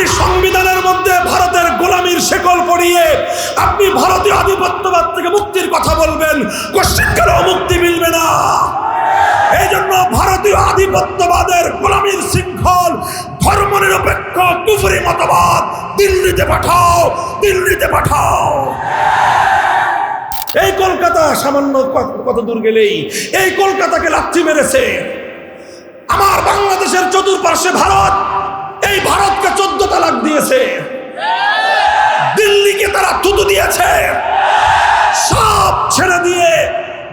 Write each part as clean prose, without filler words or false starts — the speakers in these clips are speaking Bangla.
আপনি সংবিধানের মধ্যে ভারতের গোলামির শেকল পরিয়ে আপনি ভারতীয় আধিপত্যবাদ থেকে মুক্তির কথা বলবেন, কোশ্চেনকারও মুক্তি মিলবে না। এই জন্য ভারতীয় আধিপত্যবাদের গোলামির শৃঙ্খল, ধর্মনিরপেক্ষ কুফরি মতবাদ দিল্লিতে পাঠাও, দিল্লিতে পাঠাও। এই কলকাতা সামান্য কত দূর গেলেই এই কলকাতাকে লাথি মেরেছে। আমার বাংলাদেশের চতুর্পার্শ্বে ভারত, এই ভারতকে 14 তালাক দিয়েছে, দিল্লিকে তারা থুতু দিয়েছে। সব ছেড়ে দিয়ে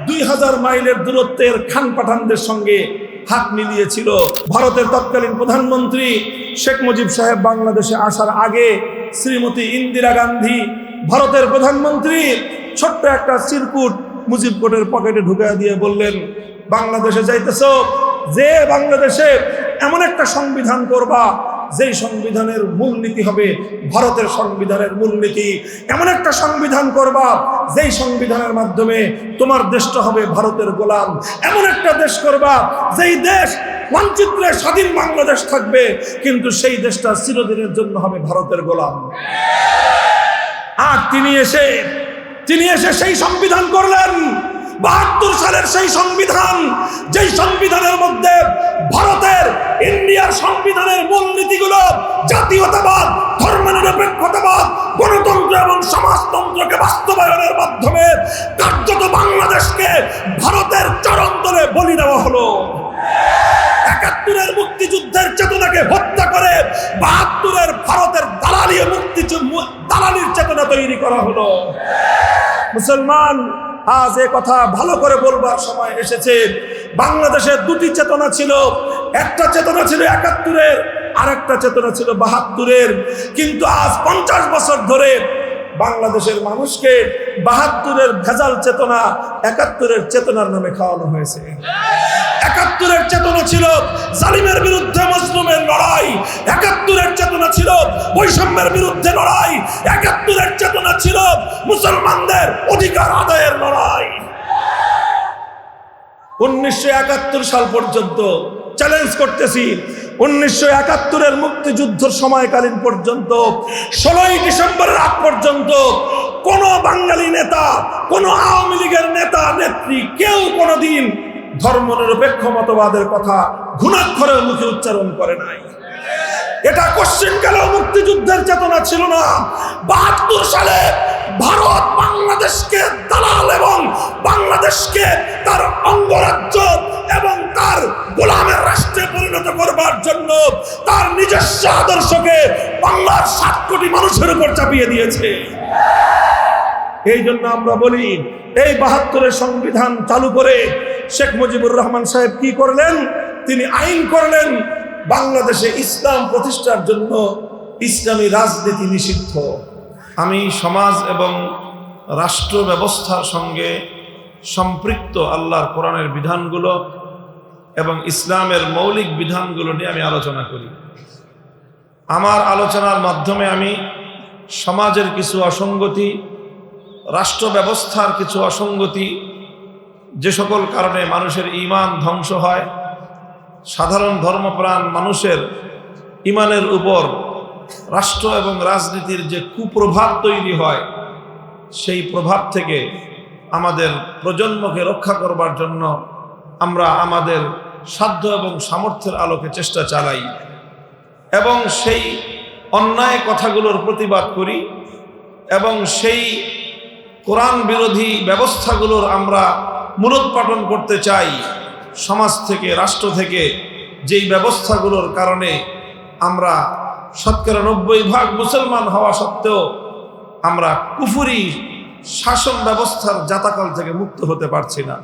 2000 মাইলের দূরত্বের খান পাঠানদের সঙ্গে হাত মিলিয়েছিল। ভারতের তৎকালীন প্রধানমন্ত্রী শেখ মুজিব সাহেব বাংলাদেশে আসার আগে শ্রীমতী ইন্দিরা গান্ধী ভারতের প্রধানমন্ত্রী ছোট্ট একটা চিরকুট মুজিব কোটের পকেটে ঢুকিয়ে দিয়ে বললেন, বাংলাদেশে যাইতেছো, যে বাংলাদেশে এমন একটা সংবিধান করবা যেই সংবিধানের মূলনীতি হবে ভারতের সংবিধানের মূলনীতি, এমন একটা সংবিধান করবা যেই সংবিধানের মাধ্যমে তোমার দেশটা হবে ভারতের গোলাম, এমন একটা দেশ করবা যেই দেশ মানচিত্রে স্বাধীন বাংলাদেশ থাকবে কিন্তু সেই দেশটা চিরদিনের জন্য হবে ভারতের গোলাম। আর তিনি এসে সেই সংবিধান করলেন, 72 সালের সেই সংবিধান, যেই সংবিধানের মধ্যে ভারতের ইন্ডিয়ার সংবিধানের মূলনীতিগুলো জাতীয়তাবাদ, ধর্মনিরপেক্ষতাবাদ, গণতন্ত্র এবং সমাজতন্ত্রকে বাস্তবায়নের মাধ্যমে কার্যত বাংলাদেশকে ভারতের চরণতলে বলি দেওয়া হলো। 71-এর মুক্তিযুদ্ধের চেতনাকে হত্যা করে 72-এর ভারতের দালালির চেতনা তৈরি করা হলো। মুসলমান, আজ এ কথা ভালো করে বলবার সময় এসেছে। বাংলাদেশে 2টি চেতনা ছিল, একটা চেতনা ছিল 71-এর, আর একটা চেতনা ছিল 72-এর। কিন্তু আজ 50 বছর ধরে বাংলাদেশের মানুষকে 72-এর ভেজাল চেতনা 71-এর চেতনার নামে খাওয়ানো হয়েছে। 71-এর চেতনা ছিল জালিমের বিরুদ্ধে মজলুমের লড়াই, 71-এর চেতনা ছিল বৈষম্যের বিরুদ্ধে লড়াই, 71-এর চেতনা ছিল মুসলমানদের অধিকার আদায়ের লড়াই। 1971 সাল পর্যন্ত চ্যালেঞ্জ করতেছি, 1971-এর মুক্তিযুদ্ধের সময়কালীন পর্যন্ত 16ই ডিসেম্বরের আগ পর্যন্ত কোন বাঙালি নেতা, কোন আওয়ামী লীগের নেতা নেত্রী কেউ কোনোদিন ধর্মনিরপেক্ষ মতবাদের কথা ঘুণাক্ষরের মুখে উচ্চারণ করে নাই। এটা কোশ্চেনকালেও মুক্তিযুদ্ধের চেতনা ছিল না। 72 সালে ভারত বাংলাদেশকে দালাল এবং বাংলাদেশকে তার অঙ্গরাজ্য এবং তার গোলামের রাষ্ট্রে পরিণত করবার জন্য তার নিজস্ব আদর্শকে বাংলার 7 কোটি মানুষের উপর চাপিয়ে দিয়েছে। এই জন্য আমরা বলি, এই 72-এর সংবিধান চালু করে শেখ মুজিবুর রহমান সাহেব কি করলেন? তিনি আইন করলেন বাংলাদেশে ইসলাম প্রতিষ্ঠার জন্য ইসলামী রাজনীতি নিষিদ্ধ। আমি সমাজ এবং রাষ্ট্র ব্যবস্থার সঙ্গে সম্পৃক্ত আল্লাহর কোরআনের বিধানগুলো এবং ইসলামের মৌলিক বিধানগুলো নিয়ে আমি আলোচনা করি। আমার আলোচনার মাধ্যমে আমি সমাজের কিছু অসঙ্গতি, রাষ্ট্র ব্যবস্থার কিছু অসঙ্গতি, যে সকল কারণে মানুষের ঈমান ধ্বংস হয়, সাধারণ ধর্মপ্রাণ মানুষের ঈমানের উপর রাষ্ট্র এবং রাজনীতির যে কুপ্রভাব তৈরি হয়, সেই প্রভাব থেকে আমাদের প্রজন্মকে রক্ষা করবার জন্য আমরা আমাদের সাধ্য এবং সামর্থ্যের আলোকে চেষ্টা চালাই এবং সেই অন্যায় কথাগুলোর প্রতিবাদ করি এবং সেই কোরআন বিরোধী ব্যবস্থাগুলোর আমরা মূলোৎপাটন করতে চাই। সমাজ থেকে, রাষ্ট্র থেকে যেই ব্যবস্থাগুলোর কারণে আমরা 90% মুসলমান হওয়া সত্ত্বেও আমরা কুফরি শাসন ব্যবস্থার জাতাকল থেকে মুক্ত হতে পারছি না।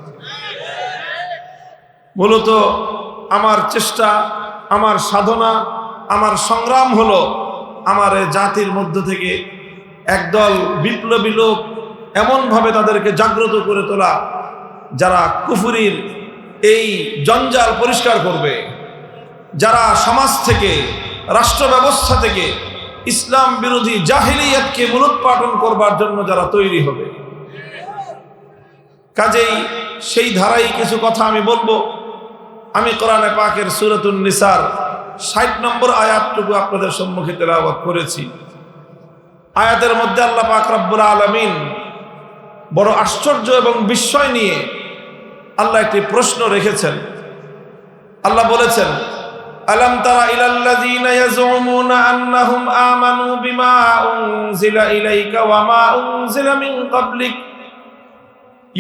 মূলত আমার চেষ্টা, আমার সাধনা, আমার সংগ্রাম হলো আমার জাতির মধ্য থেকে একদল বিপ্লবী লোক এমনভাবে তাদেরকে জাগ্রত করে তোলা যারা কুফরির এই জঞ্জাল পরিষ্কার করবে, যারা সমাজ থেকে, রাষ্ট্র ব্যবস্থা থেকে ইসলাম বিরোধী জাহিলিয়াতকে মূলোৎপাটন করবার জন্য যারা তৈরি হবে। কাজেই সেই ধারাই কিছু কথা আমি বলবো। আমি কোরআনে পাকের সূরাতুন নিসার 60 নম্বর আয়াতটুকু আপনাদের সম্মুখে তেলাওয়াত করেছি। আয়াতের মধ্যে আল্লাহ পাক রব্বুল আলামিন বড় আশ্চর্য এবং বিস্ময় নিয়ে আল্লাহ একটি প্রশ্ন রেখেছেন। আল্লাহ বলেছেন, আলাম তারা ইলাল্লাযীনা ইয়াজউমুনা আন্নাহুম আমানু বিমা উনজিলা ইলাইকা ওয়া মা উনজিলা মিন ক্বাবলিক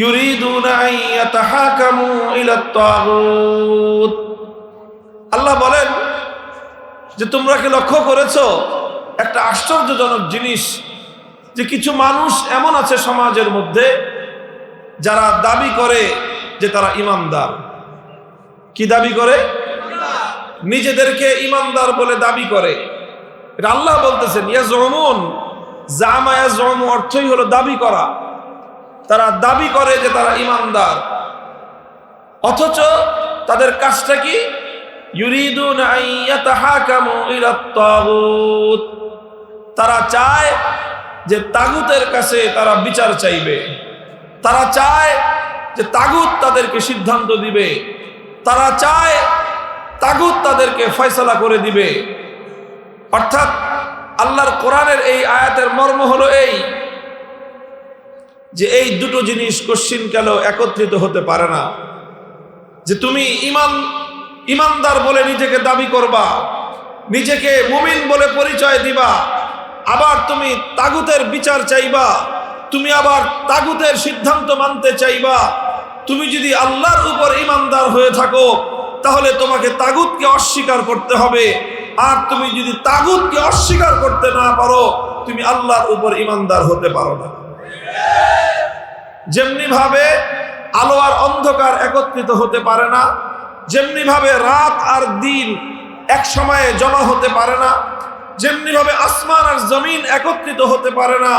ইউরিদুনা আন ইয়াতাহাকামু ইলাত তাগুত। আল্লাহ বলেন যে তোমরা কি লক্ষ্য করেছো একটা আশ্চর্যজনক জিনিস, যে কিছু মানুষ এমন আছে সমাজের মধ্যে যারা দাবি করে যে তারা ইমানদার। কি দাবি করে? নিজেদেরকে ইমানদার বলে দাবি করে। এটা আল্লাহ বলতেছেন, ইয়াজউমুন, জামা ইয়াজউমু অর্থই হলো দাবি করা। তারা দাবি করে যে তারা ইমানদার, অথচ তাদের কাজটা কি? ইউরিদুনা আন ইয়াতাহাকামু ইলাত তাগুত। তারা চায় যে তাগুতের কাছে তারা বিচার চাইবে, তারা চায় যে তাগুত তাদেরকে সিদ্ধান্ত দিবে, তারা চায় তাগুত তাদেরকে ফয়সালা করে দিবে। অর্থাৎ আল্লাহর কোরআনের এই আয়াতের মর্ম হলো এই যে এই দুটো জিনিস কশ্চিনকাল একত্রিত হতে পারে না। যে তুমি ইমানদার বলে নিজেকে দাবি করবা, নিজেকে মুমিন বলে পরিচয় দিবা, আবার তুমি তাগুতের বিচার চাইবা, তুমি আবার তাগুতের সিদ্ধান্ত মানতে চাইবা। তুমি যদি আল্লাহর উপর ইমানদার হয়ে থাকো তাহলে তোমাকে তাগুতকে অস্বীকার করতে হবে, আর তুমি যদি তাগুতকে অস্বীকার করতে না পারো তুমি আল্লাহর উপর ইমানদার হতে পারো না। যেমনি ভাবে আলো আর অন্ধকার একত্রিত হতে পারে না, যেমনি ভাবে রাত আর দিন এক সময়ে জমা হতে পারে না, যেমনি ভাবে আসমান আর জমিন একত্রিত হতে পারে না,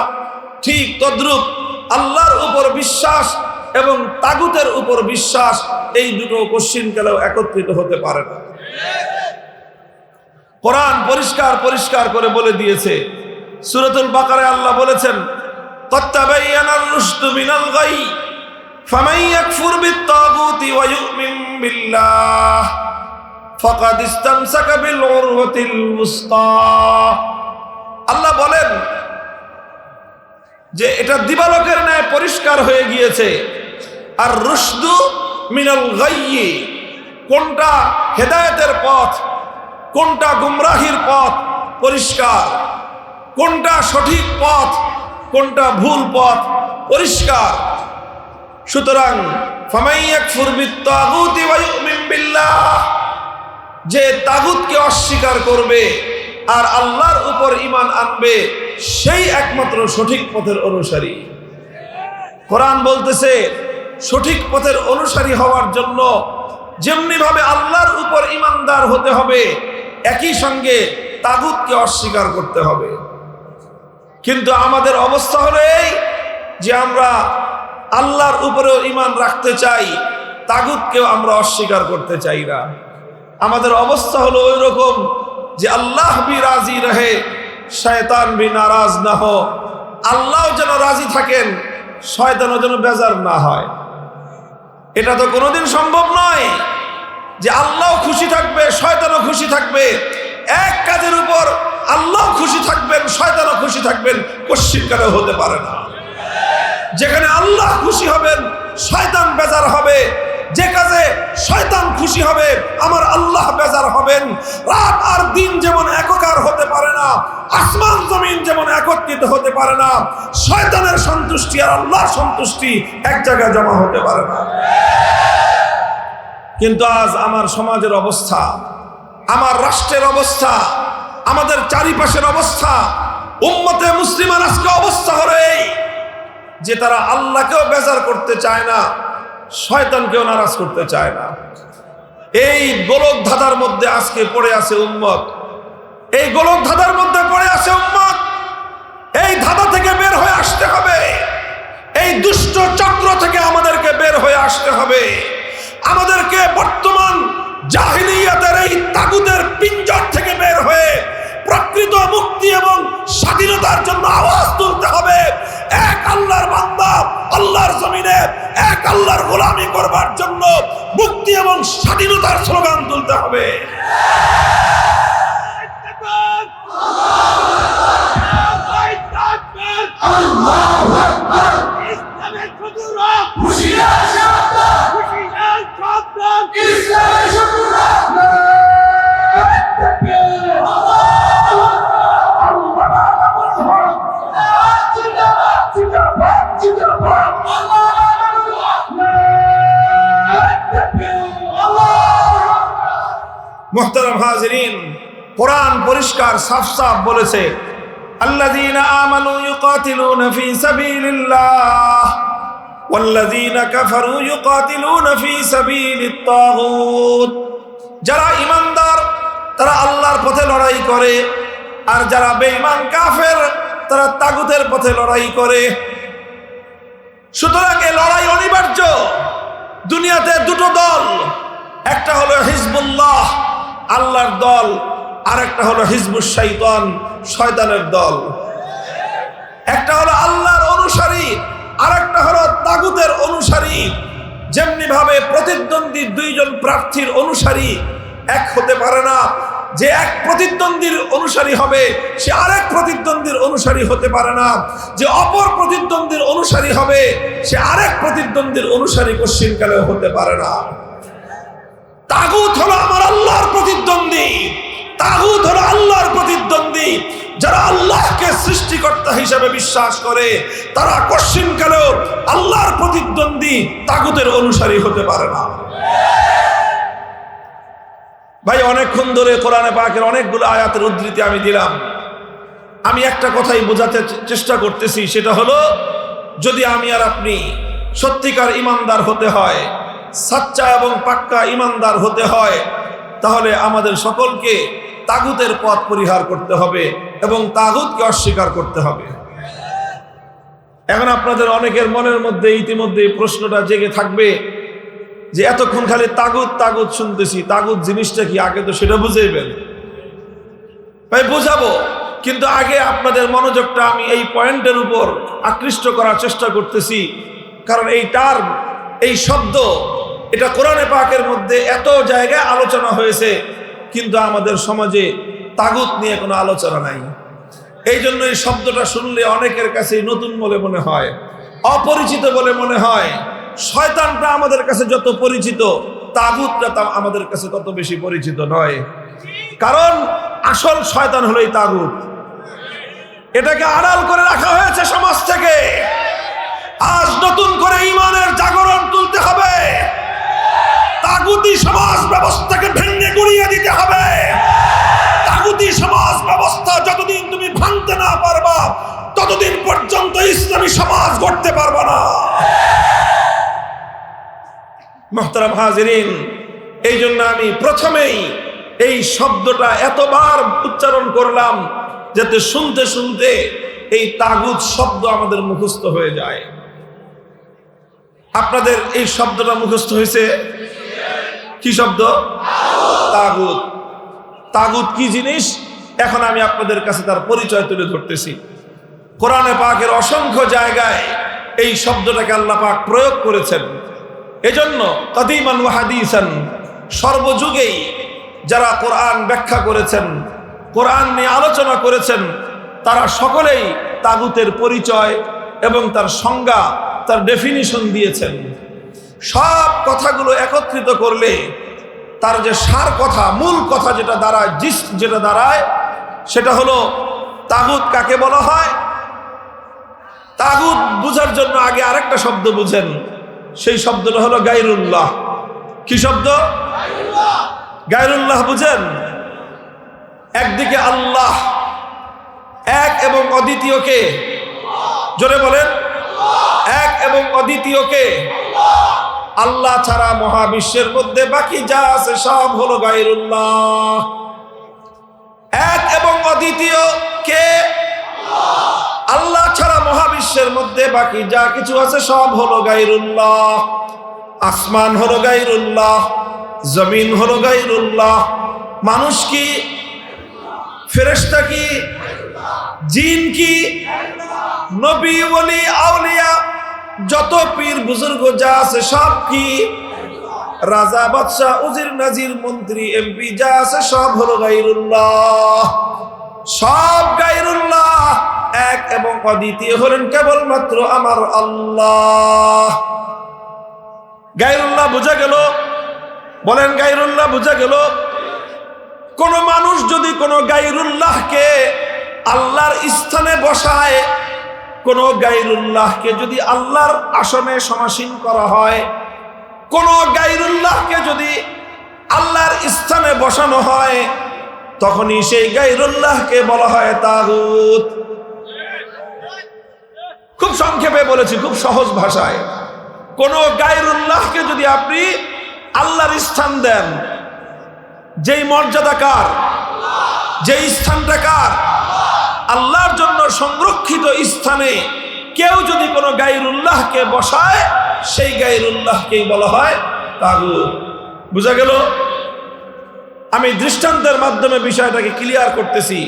ঠিক তদ্রূপ আল্লাহর উপর বিশ্বাস এবং তাগুতের উপর বিশ্বাস এই দুটো কশ্চিনকালেও একত্রিত হতে পারে না। কোরআন পরিষ্কার করে বলে দিয়েছে। সূরাতুল বাকারায় আল্লাহ বলেছেন, ক্বাদ তাবায়্যানার রুশদু মিনাল গাই ফামান ইয়াকফুর বিত-তাগুতি ওয়া ইউমিন বিল্লাহ ফাকাদ ইসতামসাকা বিল উরওয়াতিল উসকা। আল্লাহ বলেন যে এটা দিবালোকের ন্যায় পরিষ্কার হয়ে গিয়েছে। আর রুশদু মিনাল গাইয়্যি, কোনটা হেদায়েতের পথ, কোনটা গুমরাহির পথ পরিষ্কার, কোনটা সঠিক পথ, কোনটা ভুল পথ পরিষ্কার। সুতরাং ফামান ইয়াকফুর বিত-তাগুতি ওয়া ইউমিন বিল্লাহ, যে তাগুতকে অস্বীকার করবে আর আল্লাহর উপর ঈমান আনবে সেই একমাত্র সঠিক পথের অনুসারী। কোরআন বলতেছে সঠিক পথের অনুসারী হওয়ার জন্য যেমনি ভাবে আল্লাহর উপর ঈমানদার হতে হবে, একই সঙ্গে তাগুতকে অস্বীকার করতে হবে। কিন্তু আমাদের অবস্থা হলো এই যে আমরা আল্লাহর উপরেও ঈমান রাখতে চাই, তাগুতকেও আমরা অস্বীকার করতে চাই না। আমাদের অবস্থা হলো ওই রকম যে আল্লাহ ভি রাজি রহে শয়তান ভি নারাজ না হো। আল্লাহ যেন রাজি থাকেন, শয়তানও যেন বেজার না হয়। এটা তো কোনোদিন সম্ভব নয় যে আল্লাহ খুশি থাকবে শয়তানও খুশি থাকবে। এক কাজের উপর আল্লাহ খুশি থাকবেন শয়তানও খুশি থাকবেন, কশ্চিনকালেও হতে পারে না। যেখানে আল্লাহ খুশি হবেন শয়তান বেজার হবে, যে কাজে শয়তান খুশি হবে আমার আল্লাহ বেজার হবেন। রাত আর দিন যেমন একাকার হতে পারে না, আসমান জমিন যেমন একত্রিত হতে পারে না, শয়তানের সন্তুষ্টি আর আল্লাহর সন্তুষ্টি এক জায়গায় জমা হতে পারে না। কিন্তু আজ আমার সমাজের অবস্থা, আমার রাষ্ট্রের অবস্থা, আমাদের চারিপাশের অবস্থা, উম্মতে মুসলিমার আজকে অবস্থা হলো এই যে তারা আল্লাহকেও বেজার করতে চায় না, শয়তানকেও নারাজ করতে চায় না। এই গোলক ধাঁধার মধ্যে আজকে পড়ে আছে উম্মত, এই গোলক ধাঁধার মধ্যে পড়ে আছে উম্মত। এই ধাঁধা থেকে বের হয়ে আসতে হবে, এই দুষ্ট চক্র থেকে আমাদেরকে বের হয়ে আসতে হবে। আমাদেরকে বর্তমান জাহিলিয়াতের এই তাগুতের পিঞ্জর থেকে বের হয়ে প্রকৃত মুক্তি এবং স্বাধীনতার জন্য আওয়াজ তুলতে হবে। এক আল্লাহর বান্দা আল্লাহর জমিনে এক আল্লাহর গোলামি করবার জন্য মুক্তি এবং স্বাধীনতার স্লোগান তুলতে হবে। মুহতারাম হাজিরিন, কোরআন পরিষ্কার সাফ সাফ বলেছে, আল্লাযীনা আমানু ইউকাতিলুনা ফী সাবিলিল্লাহ ওয়াল্লাযীনা কাফারু ইউকাতিলুনা ফী সাবিলিত তাগুত। যারা ঈমানদার তারা আল্লাহর পথে লড়াই করে, আর যারা বেঈমান কাফের তারা তাগুতের পথে লড়াই করে। সুতরাং এই লড়াই অনিবার্য। দুনিয়াতে দুটো দল, একটা হলো হিজবুল্লাহ আল্লাহর দল, আর একটা হলো হিজবুশ শাইতান শয়তানের দল। একটা হলো আল্লাহর অনুসারী, আর একটা হলো তাগুতের অনুসারী। যেমনি ভাবে প্রতিদ্বন্দ্বী দুইজন প্রার্থীর অনুসারী এক হতে পারে না, যে এক প্রতিদ্বন্দ্বীর অনুসারী হবে সে আরেক প্রতিদ্বন্দ্বীর অনুসারী হতে পারে না, যে অপর প্রতিদ্বন্দ্বীর অনুসারী হবে সে আরেক প্রতিদ্বন্দ্বীর অনুসারী কোশ্চিনকালেও হতে পারে না। তাগুত হলো আমার আল্লাহর প্রতিদ্বন্দ্বী, তাগুত হলো আল্লাহর প্রতিদ্বন্দ্বী। যারা আল্লাহকে সৃষ্টিকর্তা হিসেবে বিশ্বাস করে তারা কোশ্চিনকালেও আল্লাহর প্রতিদ্বন্দ্বী তাগুতের অনুসারী হতে পারে না। ভাই, অনেকক্ষণ ধরে কোরআনে পাকের অনেকগুলো আয়াতের উদ্ধৃতি আমি দিলাম। আমি একটা কথাই বোঝাতে চেষ্টা করতেছি, সেটা হলো যদি আমি আর আপনি সত্যিকার ঈমানদার হতে হয়, সাচ্চা এবং পাক্কা ঈমানদার হতে হয়, তাহলে আমাদের সকলকে তাগুতের পথ পরিহার করতে হবে এবং তাগুতকে অস্বীকার করতে হবে। এখন আপনাদের অনেকের মনের মধ্যে ইতিমধ্যে প্রশ্নটা জেগে থাকবে যে এতক্ষণ খালি তাগুত তাগুত শুনতেছি, তাগুত জিনিসটা কি আগে তো সেটা বুঝাইবেন। ভাই বুঝাবো, কিন্তু আগে আপনাদের মনোযোগটা আমি এই পয়েন্টের উপর আকৃষ্ট করার চেষ্টা করতেছি, কারণ এই টার্ম, এই শব্দ, এটা কোরআনে পাকের মধ্যে এত জায়গায় আলোচনা হয়েছে, কিন্তু আমাদের সমাজে তাগুত নিয়ে কোনো আলোচনা নাই। এই জন্য এই শব্দটা শুনলে অনেকের কাছে নতুন বলে মনে হয়, অপরিচিত বলে মনে হয়। শয়তানটা আমাদের কাছে যত পরিচিত, তাগুতটা আমাদের কাছে তত বেশি পরিচিত নয়। কারণ আসল শয়তান হলো এই তাগুত। এটাকে আড়াল করে রাখা হয়েছে সমাজ থেকে। আজ নতুন করে ঈমানের জাগরণ তুলতে হবে। তাগুতি সমাজ ব্যবস্থাকে ভেঙে গুড়িয়ে দিতে হবে। তাগুতি সমাজ ব্যবস্থা যতদিন তুমি ভাঙতে না পারবা, ততদিন পর্যন্ত ইসলামী সমাজ গড়তে পারবা না। মুহতারাম হাজিরিন, এই জন্য আমি প্রথমেই এই শব্দটা এতবার উচ্চারণ করলাম যাতে শুনতে শুনতে এই তাগুত শব্দ আমাদের মুখস্থ হয়ে যায়। আপনাদের এই শব্দটা মুখস্থ হয়েছে? কি শব্দ? তাগুত। তাগুত কি জিনিস এখন আমি আপনাদের কাছে তার পরিচয় তুলে ধরতেছি। কোরআনে পাকের অসংখ্য জায়গায় এই শব্দটাকে আল্লাহ পাক প্রয়োগ করেছেন। এজন্য কাদিমান ওয়া হাদিসান, সর্বযুগেই যারা কোরআন ব্যাখ্যা করেছেন, কোরআন নিয়ে আলোচনা করেছেন, তারা সকলেই তাগুতের পরিচয় এবং তার সংজ্ঞা, তার ডেফিনিশন দিয়েছেন। সব কথাগুলো একত্রিত করলে তার যে সার কথা, মূল কথা যেটা দাঁড়ায়, যেটা দাঁড়ায়, সেটা হলো তাগুত কাকে বলা হয়। তাগুত বুঝার জন্য আগে আরেকটা শব্দ বুঝেন, সেই শব্দটা হলো গায়রুল্লাহ। কি শব্দ? গায়রুল্লাহ বুঝেন? একদিকে আল্লাহ, এক এবং অদ্বিতীয়কে, জোরে বলেন, এক এবং অদ্বিতীয়কে। আল্লাহ ছাড়া মহাবিশ্বের মধ্যে বাকি যা আছে সব হলো গায়রুল্লাহ। এক এবং অদ্বিতীয় কে? আল্লাহ ছাড়া মহাবিশ্বের মধ্যে বাকি যা কিছু আছে সব হলো গায়রুল্লাহ। আসমান হলো গায়রুল্লাহ, জমিন হলো গায়রুল্লাহ, মানুষ কি, ফেরেশতা কি, জিন কি, নবী ওলি আউলিয়া যত পীর বুজুর্গ যা আছে সব কি? রাজা বাদশাহ উজির নাজির মন্ত্রী এমপি যা আছে সব হলো গায়রুল্লাহ, সব গায়রুল্লাহ। এক এবং অদ্বিতীয় হলেন কেবলমাত্র আমার আল্লাহ। গায়রুল্লাহ বোঝা গেল? বলেন গায়রুল্লাহ বোঝা গেল? কোন মানুষ যদি কোন গায়রুল্লাহকে আল্লাহর স্থানে বসায়, কোন গায়রুল্লাহকে যদি আল্লাহর আসনে সমাসীন করা হয়, কোন গায়রুল্লাহকে যদি আল্লাহর স্থানে বসানো হয়, তখনই সেই গায়রুল্লাহকে বলা হয় তাগুত। খুব সংক্ষেপে বলেছি, খুব সহজ ভাষায়। কোন গায়রুল্লাহকে যদি আপনি আল্লাহর স্থান দেন, যেই মর্যাদা কার, যেই স্থানটা কার, আল্লাহর জন্য সংরক্ষিত স্থানে কেউ যদি কোনো গায়রুল্লাহকে বসায়, সেই গায়রুল্লাহকেই বলা হয় তাগুত। বুঝা গেল? আমি দৃষ্টান্তের মাধ্যমে বিষয়টাকে ক্লিয়ার করতেছি।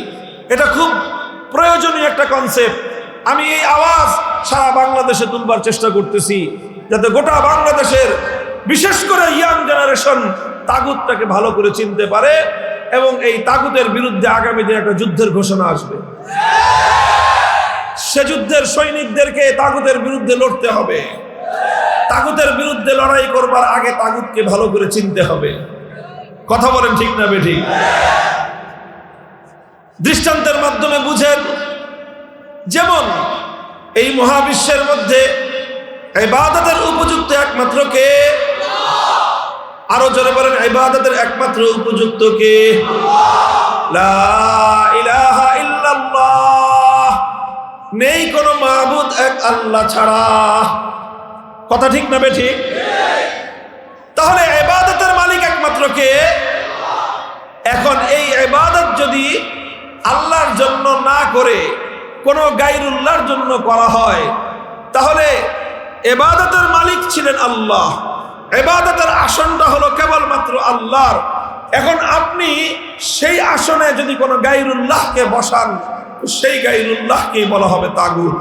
এটা খুব প্রয়োজনীয় একটা কনসেপ্ট। আমি এই আওয়াজ সারা বাংলাদেশে তুলবার চেষ্টা করতেছি, যাতে গোটা বাংলাদেশের বিশেষ করে ইয়াং জেনারেশন তাগুতটাকে ভালো করে চিনতে পারে, এবং এই তাগুতের বিরুদ্ধে আগামী দিনে একটা যুদ্ধের ঘোষণা আসবে। সে যুদ্ধের সৈনিকদেরকে তাগুতের বিরুদ্ধে লড়তে হবে। তাগুতের বিরুদ্ধে লড়াই করবার আগে তাগুতকে ভালো করে চিনতে হবে। কথা বলেন ঠিক না বেঠিক? দৃষ্টান্তের মাধ্যমে বুঝেন। যেমন এই মহাবিশ্বের মধ্যে ইবাদতের উপযুক্ত একমাত্র কে? আরো জোরে বলেন, ইবাদতের একমাত্র উপযুক্ত কে? লা ইলাহা ইল্লাল্লাহ, নেই কোনো মাবুদ এক আল্লাহ ছাড়া। কথা ঠিক না বেঠিক? তাহলে ইবাদতের মালিক একমাত্র কে? এখন এই ইবাদত যদি আল্লাহর জন্য না করে কোনো গায়রুল্লাহর জন্য করা হয়, তাহলে ইবাদতের মালিক ছিলেন আল্লাহ, ইবাদতের আসনটা হলো কেবলমাত্র আল্লাহর। এখন আপনি সেই আসনে যদি কোনো গায়রুল্লাহকে বসান, সেই গায়রুল্লাহকেই বলা হবে তাগুত।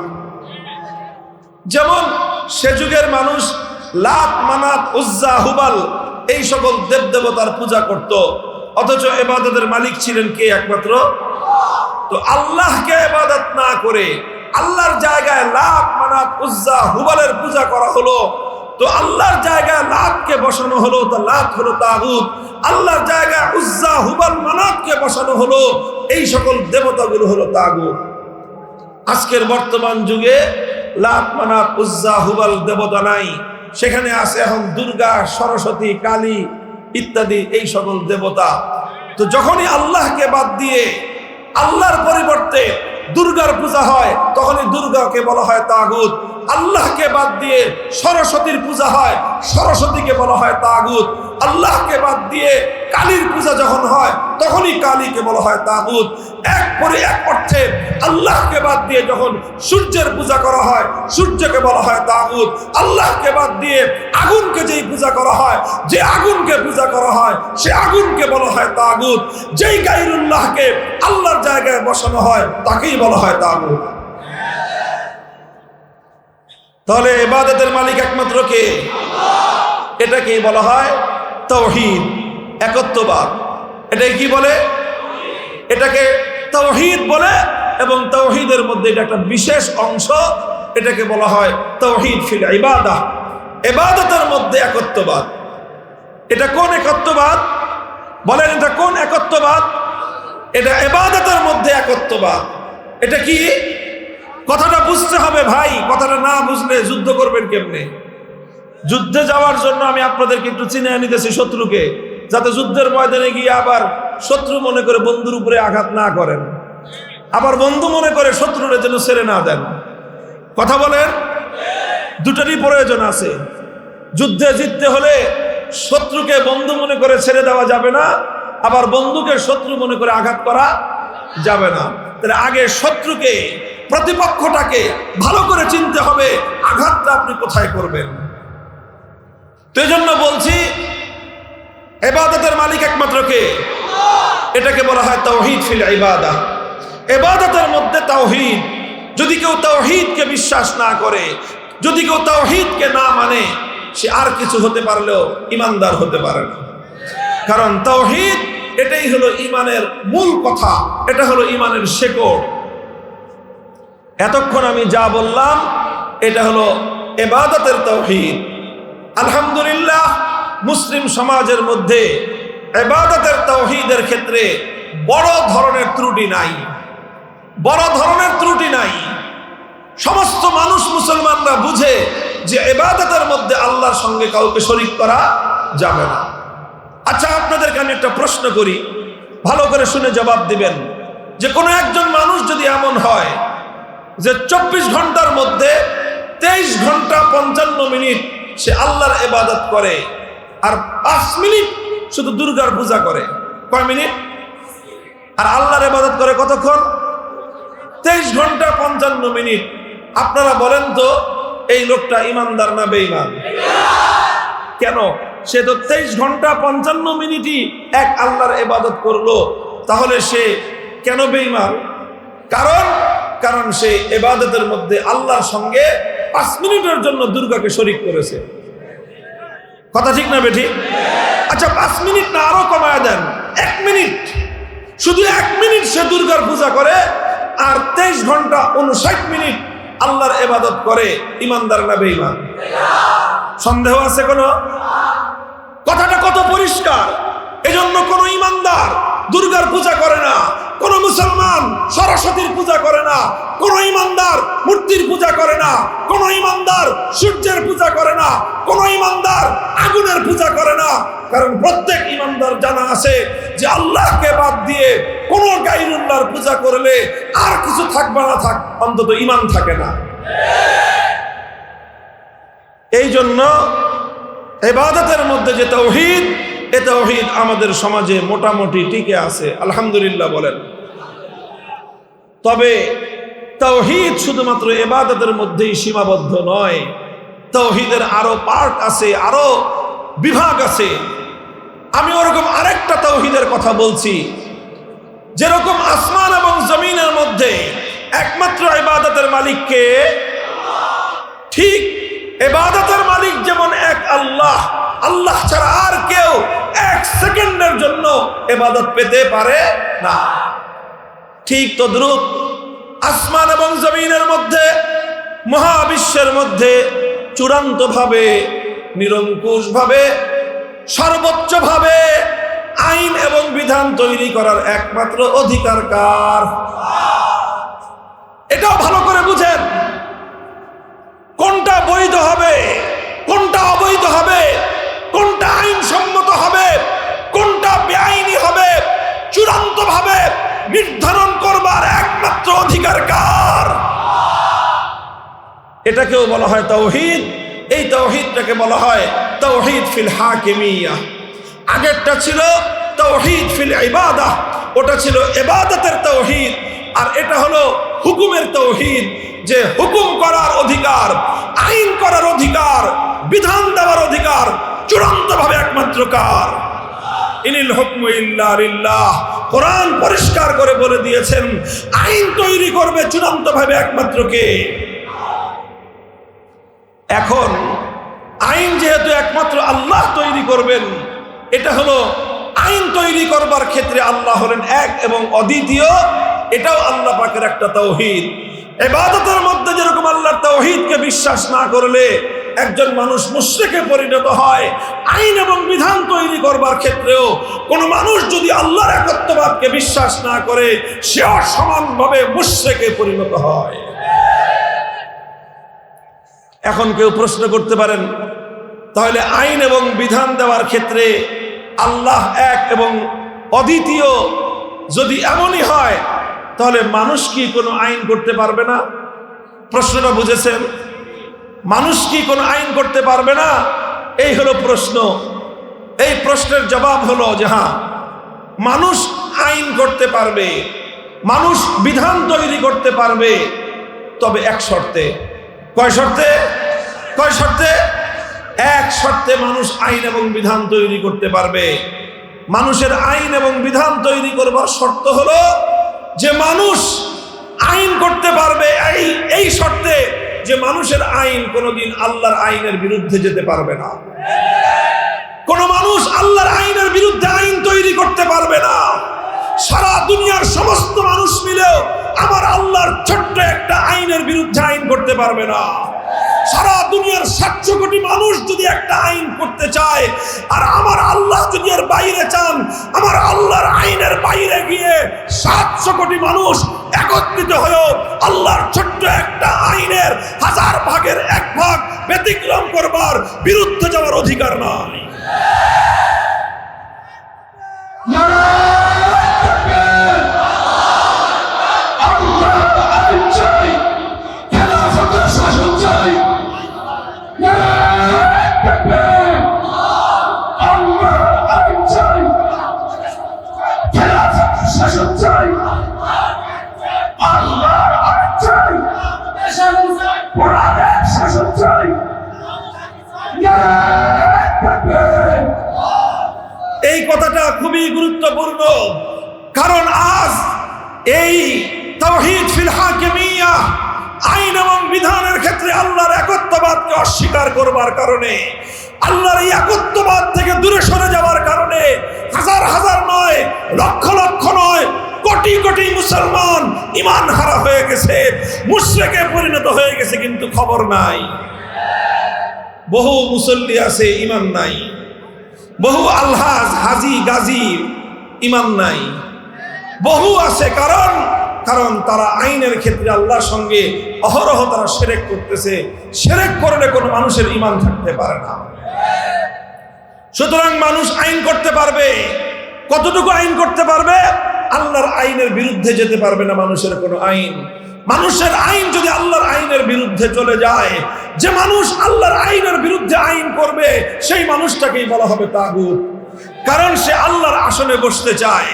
যেমন সে যুগের মানুষ লাত, মানাত, উজ্জা, হুবাল এই সকল দেবদেবতার পূজা করত, অথচ ইবাদতের মালিক ছিলেন কে? একমাত্র। তো আল্লাহকে ইবাদত না করে আল্লাহর জায়গায় লাত, মানাত, উজ্জা, হুবালের পূজা করা হলো, তো আল্লাহর জায়গায় লাতকে বসানো হলো, তো লাত হলো তাগুত। আল্লাহর জায়গায় উজ্জা, হুবাল, মানাতকে বসানো হলো, এই সকল দেবতাগুলো হলো তাগুত। আজকের বর্তমান যুগে লাত, মানাত, উজ্জা, হুবাল দেবতা নাই, সেখানে আছে এখন দুর্গা, সরস্বতী, কালী ইত্যাদি এই সকল দেবতা। তো যখনই আল্লাহকে বাদ দিয়ে আল্লাহর পরিবর্তে দুর্গার পূজা হয়, তখনই দুর্গাকে বলা হয় তাগুত। আল্লাহকে বাদ দিয়ে সরস্বতীর পূজা হয়, সরস্বতীকে বলা হয় তাগুত। আল্লাহকে বাদ দিয়ে কালীর পূজা যখন হয়, তখনই কালীকে বলা হয় তাগুত। এক অর্থে আল্লাহকে বাদ দিয়ে যখন সূর্যের পূজা করা হয়, সূর্যকে বলা হয় তাগুত। আল্লাহকে বাদ দিয়ে আগুনকে যেই পূজা করা হয়, যে আগুনকে পূজা করা হয়, সে আগুনকে বলা হয় তাগুত। যেই গায়রুল্লাহকে আল্লাহর জায়গায় বসানো হয়, তাকেই বলা হয় তাগুত। তাহলে ইবাদতের মালিক একমাত্র কে? এটাকেই বলা হয় তাওহীদ, একত্ববাদ। এটাকে কি বলে? এটাকে তাওহীদ বলে, এবং তাওহীদের মধ্যে এটা একটা বিশেষ অংশ, এটাকে বলা হয় তাওহীদ ফিল ইবাদাহ। ইবাদতের মধ্যে একত্ববাদ। এটা কোন একত্ববাদ? বলেন, এটা কোন একত্ববাদ? এটা ইবাদতের মধ্যে একত্ববাদ। এটা কি? কথাটা বুঝতে হবে ভাই, কথাটা না বুঝলে যুদ্ধ করবেন কেমনে? যুদ্ধে যাওয়ার জন্য আমি আপনাদেরকে একটু চিনে নিতেছি শত্রুকে, যাতে যুদ্ধের ময়দানে গিয়ে আবার শত্রু মনে করে বন্ধুর উপরে আঘাত না করেন, আবার বন্ধু মনে করে শত্রুরে যেন ছেড়ে না দেন। কথা বলেন, দুটারই প্রয়োজন আছে। যুদ্ধে জিততে হলে শত্রুকে বন্ধু মনে করে ছেড়ে দেওয়া যাবে না, আবার বন্ধুকে শত্রু মনে করে আঘাত করা যাবে না। তাহলে আগে শত্রুকে, প্রতিপক্ষটাকে ভালো করে চিনতে হবে, আঘাতটা আপনি কোথায় করবেন। তো এই জন্য বলছি, ইবাদতের মালিক একমাত্র কে? এটাকে বলা হয় তাওহীদ ফিল ইবাদাহ। ইবাদতের মধ্যে তাওহীদ। যদি কেউ তাওহীদকে বিশ্বাস না করে, যদি কেউ তাওহীদকে না মানে সে আর কিছু হতে পারলেও ইমানদার হতে পারে না। কারণ তাওহীদ এটাই হলো ইমানের মূল কথা, এটা হলো ইমানের শেকড়। এতক্ষণ আমি যা বললাম এটা হলো ইবাদতের তাওহীদ। আলহামদুলিল্লাহ, মুসলিম সমাজের মধ্যে ইবাদতের তাওহীদের ক্ষেত্রে বড় ধরনের ত্রুটি নাই, বড় ধরনের ত্রুটি নাই। সমস্ত মানুষ মুসলমানরা বুঝে যে ইবাদতের মধ্যে আল্লাহর সঙ্গে কাউকে শরীক করা যাবে না। আচ্ছা, আপনাদেরকে আমি একটা প্রশ্ন করি, ভালো করে শুনে জবাব দিবেন। যে কোনো একজন মানুষ যদি এমন হয় যে 24 ঘন্টার মধ্যে 23 ঘন্টা 55 মিনিট সে আল্লাহর ইবাদত করে আর 5 মিনিট শুধু দুর্গার পূজা করে, কয় মিনিট? আর আল্লাহর ইবাদত করে কতক্ষণ? 23 ঘন্টা 55 মিনিট। আপনারা বলেন তো এই লোকটা ইমানদার না বেঈমান? কেন? সে তো 23 ঘন্টা 55 মিনিটই এক আল্লাহর ইবাদত করলো, তাহলে সে কেন বেঈমান? কারণ সে ইবাদতের মধ্যে আল্লাহর সঙ্গে 5 মিনিটের জন্য দুর্গাকে শরীক করেছে। কথা ঠিক না বেঠিক? আচ্ছা, 5 মিনিট না আরো কমায় দেন, 1 মিনিট, শুধু 1 মিনিট সে দুর্গার পূজা করে আর 23 ঘন্টা 59 মিনিট আল্লাহর ইবাদত করে, ইমানদার না বেঈমান? সন্দেহ আছে কোনো? কথাটা কত পরিষ্কার। এজন্য কোন ইমানদার দুর্গার পূজা করে না, কোন মুসলমান সরস্বতীর পূজা করে না, কোন ইমানদার মূর্তির পূজা করে না, কোন ইমানদার সূর্যের পূজা করে না, কোন ইমানদার আগুনের পূজা করে না। কারণ প্রত্যেক ইমানদার জানা আছে যে আল্লাহকে বাদ দিয়ে কোন গায়রুল্লাহর পূজা করলে আর কিছু থাকবে না, অন্তত ঈমান থাকে না। এই জন্য ইবাদতের মধ্যে যে তাওহীদ, এই তাওহীদ আমাদের সমাজে মোটামুটি টিকে আছে, আলহামদুলিল্লাহ বলেন। তবে তাওহীদ শুধুমাত্র ইবাদতের মধ্যেই সীমাবদ্ধ নয়, তাওহীদের আরো পার্ট আছে, আরো বিভাগ আছে। আমি ওরকম আরেকটা তাওহীদের কথা বলছি। যেরকম আসমান এবং জমিনের মধ্যে একমাত্র ইবাদতের মালিক কে? ঠিক ইবাদতের মালিক যেমন এক আল্লাহ, আল্লাহ ছাড়া আর কেউ 1 সেকেন্ডের জন্য ইবাদত পেতে পারে না। ঠিক তদ্রূপ আসমান এবং জমিনের মধ্যে, মহাবিশ্বের মধ্যে চূড়ান্তভাবে, নিরঙ্কুশভাবে, সর্বোচ্চভাবে আইন এবং বিধান তৈরি করার একমাত্র অধিকার কার? এটাও ভালো করে বুঝেন। কোনটা বৈধ হবে, কোনটা অবৈধ হবে, কোনটা আইনসম্মত হবে, কোনটা বেআইনি হবে, চূড়ান্তভাবে নির্ধারণ করবার একমাত্র অধিকার কার? এটাকেও বলা হয় তাওহীদ। এই তাওহীদটাকে বলা হয় তাওহীদ ফিল হাকিমিয়াহ। আগেরটা ছিল তাওহীদ ফিল ইবাদাহ, ওটা ছিল ইবাদতের তাওহীদ। আর এটা হলো হুকুমের তাওহীদ, যে হুকুম করার অধিকার, আইন করার অধিকার, বিধান দেওয়ার অধিকার চূড়ান্তভাবে একমাত্র কার? ইনিল হুকমু ইল্লা লিল্লাহ। কোরআন পরিষ্কার করে বলে দিয়েছেন আইন তৈরি করবে চূড়ান্তভাবে একমাত্র কে? এখন আইন যেহেতু একমাত্র আল্লাহ তৈরি করবেন, এটা হলো আইন তৈরি করবার ক্ষেত্রে আল্লাহ হলেন এক এবং অদ্বিতীয়, এটাও আল্লাহ পাকের একটা তাওহীদ। ইবাদতের মধ্যে যেরকম আল্লাহর তাওহীদকে বিশ্বাস না করলে একজন মানুষ মুশরিকে পরিণত হয়, আইন এবং বিধান তৈরি করবার ক্ষেত্রেও কোন মানুষ যদি আল্লাহর একত্ববাদকে বিশ্বাস না করে সেও সমানভাবে মুশরিকে পরিণত হয়। এখন কেউ প্রশ্ন করতে পারেন, তাহলে আইন এবং বিধান দেওয়ার ক্ষেত্রে আল্লাহ এক এবং অদ্বিতীয় যদি এমনই হয়, তাহলে মানুষ কি কোনো আইন করতে পারবে না? প্রশ্নটা বুঝেছেন? মানুষ কি কোনো আইন করতে পারবে না? এই হলো প্রশ্ন। এই প্রশ্নের জবাব হলো যে হ্যাঁ, মানুষ আইন করতে পারবে, মানুষ বিধান তৈরি করতে পারবে, তবে এক শর্তে। কয় শর্তে? কয় শর্তে? এক শর্তে মানুষ আইন এবং বিধান তৈরি করতে পারবে। মানুষের আইন এবং বিধান তৈরি করবার শর্ত হলো যে মানুষ আইন করতে পারবে এই শর্তে যে মানুষের আইন কোনোদিন আল্লাহর আইনের বিরুদ্ধে যেতে পারবে না। কোন মানুষ আল্লাহর আইনের বিরুদ্ধে আইন তৈরি করতে পারবে না। সারা দুনিয়ার সমস্ত মানুষ মিলেও আমার আল্লাহর ছোট্ট একটা আইনের বিরুদ্ধে আইন করতে পারবে না। সারা দুনিয়ার 700 কোটি মানুষ যদি একটা আইন করতে চায়, আর আমার আল্লাহ যদি এর বাইরে চান, আমার আল্লাহর আইনের বাইরে গিয়ে 700 কোটি মানুষ একত্রিত হয়েও আল্লাহর ছোট্ট একটা আইনের 1000 ভাগের 1 ভাগ ব্যতিক্রম করবার বিরুদ্ধে যাওয়ার অধিকার নাই। এই কথাটা খুবই গুরুত্বপূর্ণ, কারণ আজ এই তাওহীদ ফিল হাকিমিয়া, আইন এবং বিধানের ক্ষেত্রে আল্লাহর একত্ববাদকে অস্বীকার করবার কারণে, আল্লাহর এই একত্ববাদ থেকে দূরে সরে যাওয়ার কারণে হাজার হাজার নয়, লক্ষ লক্ষ নয়, কোটি কোটি মুসলমান ঈমান হারা হয়ে গেছে, মুশরিকে পরিণত হয়ে গেছে, কিন্তু খবর নাই। বহু মুসল্লি আছে ঈমান নাই, বহু আলহাজ হাজি গাজী ঈমান নাই, বহু আছে। কারণ তারা আইনের ক্ষেত্রে আল্লাহর সঙ্গে অহরহ তারা শিরক করতেছে। শিরক করলে কোনো মানুষের ঈমান থাকতে পারে না। সুতরাং মানুষ আইন করতে পারবে, কতটুকু আইন করতে পারবে? আল্লাহর আইনের বিরুদ্ধে যেতে পারবে না মানুষের কোনো আইন। মানুষের আইন যদি আল্লাহর আইনের বিরুদ্ধে চলে যায়, যে মানুষ আল্লাহর আইনের বিরুদ্ধে আইন করবে সেই মানুষটাকেই বলা হবে তাগুত। কারণ সে আল্লাহর আসনে বসতে চায়।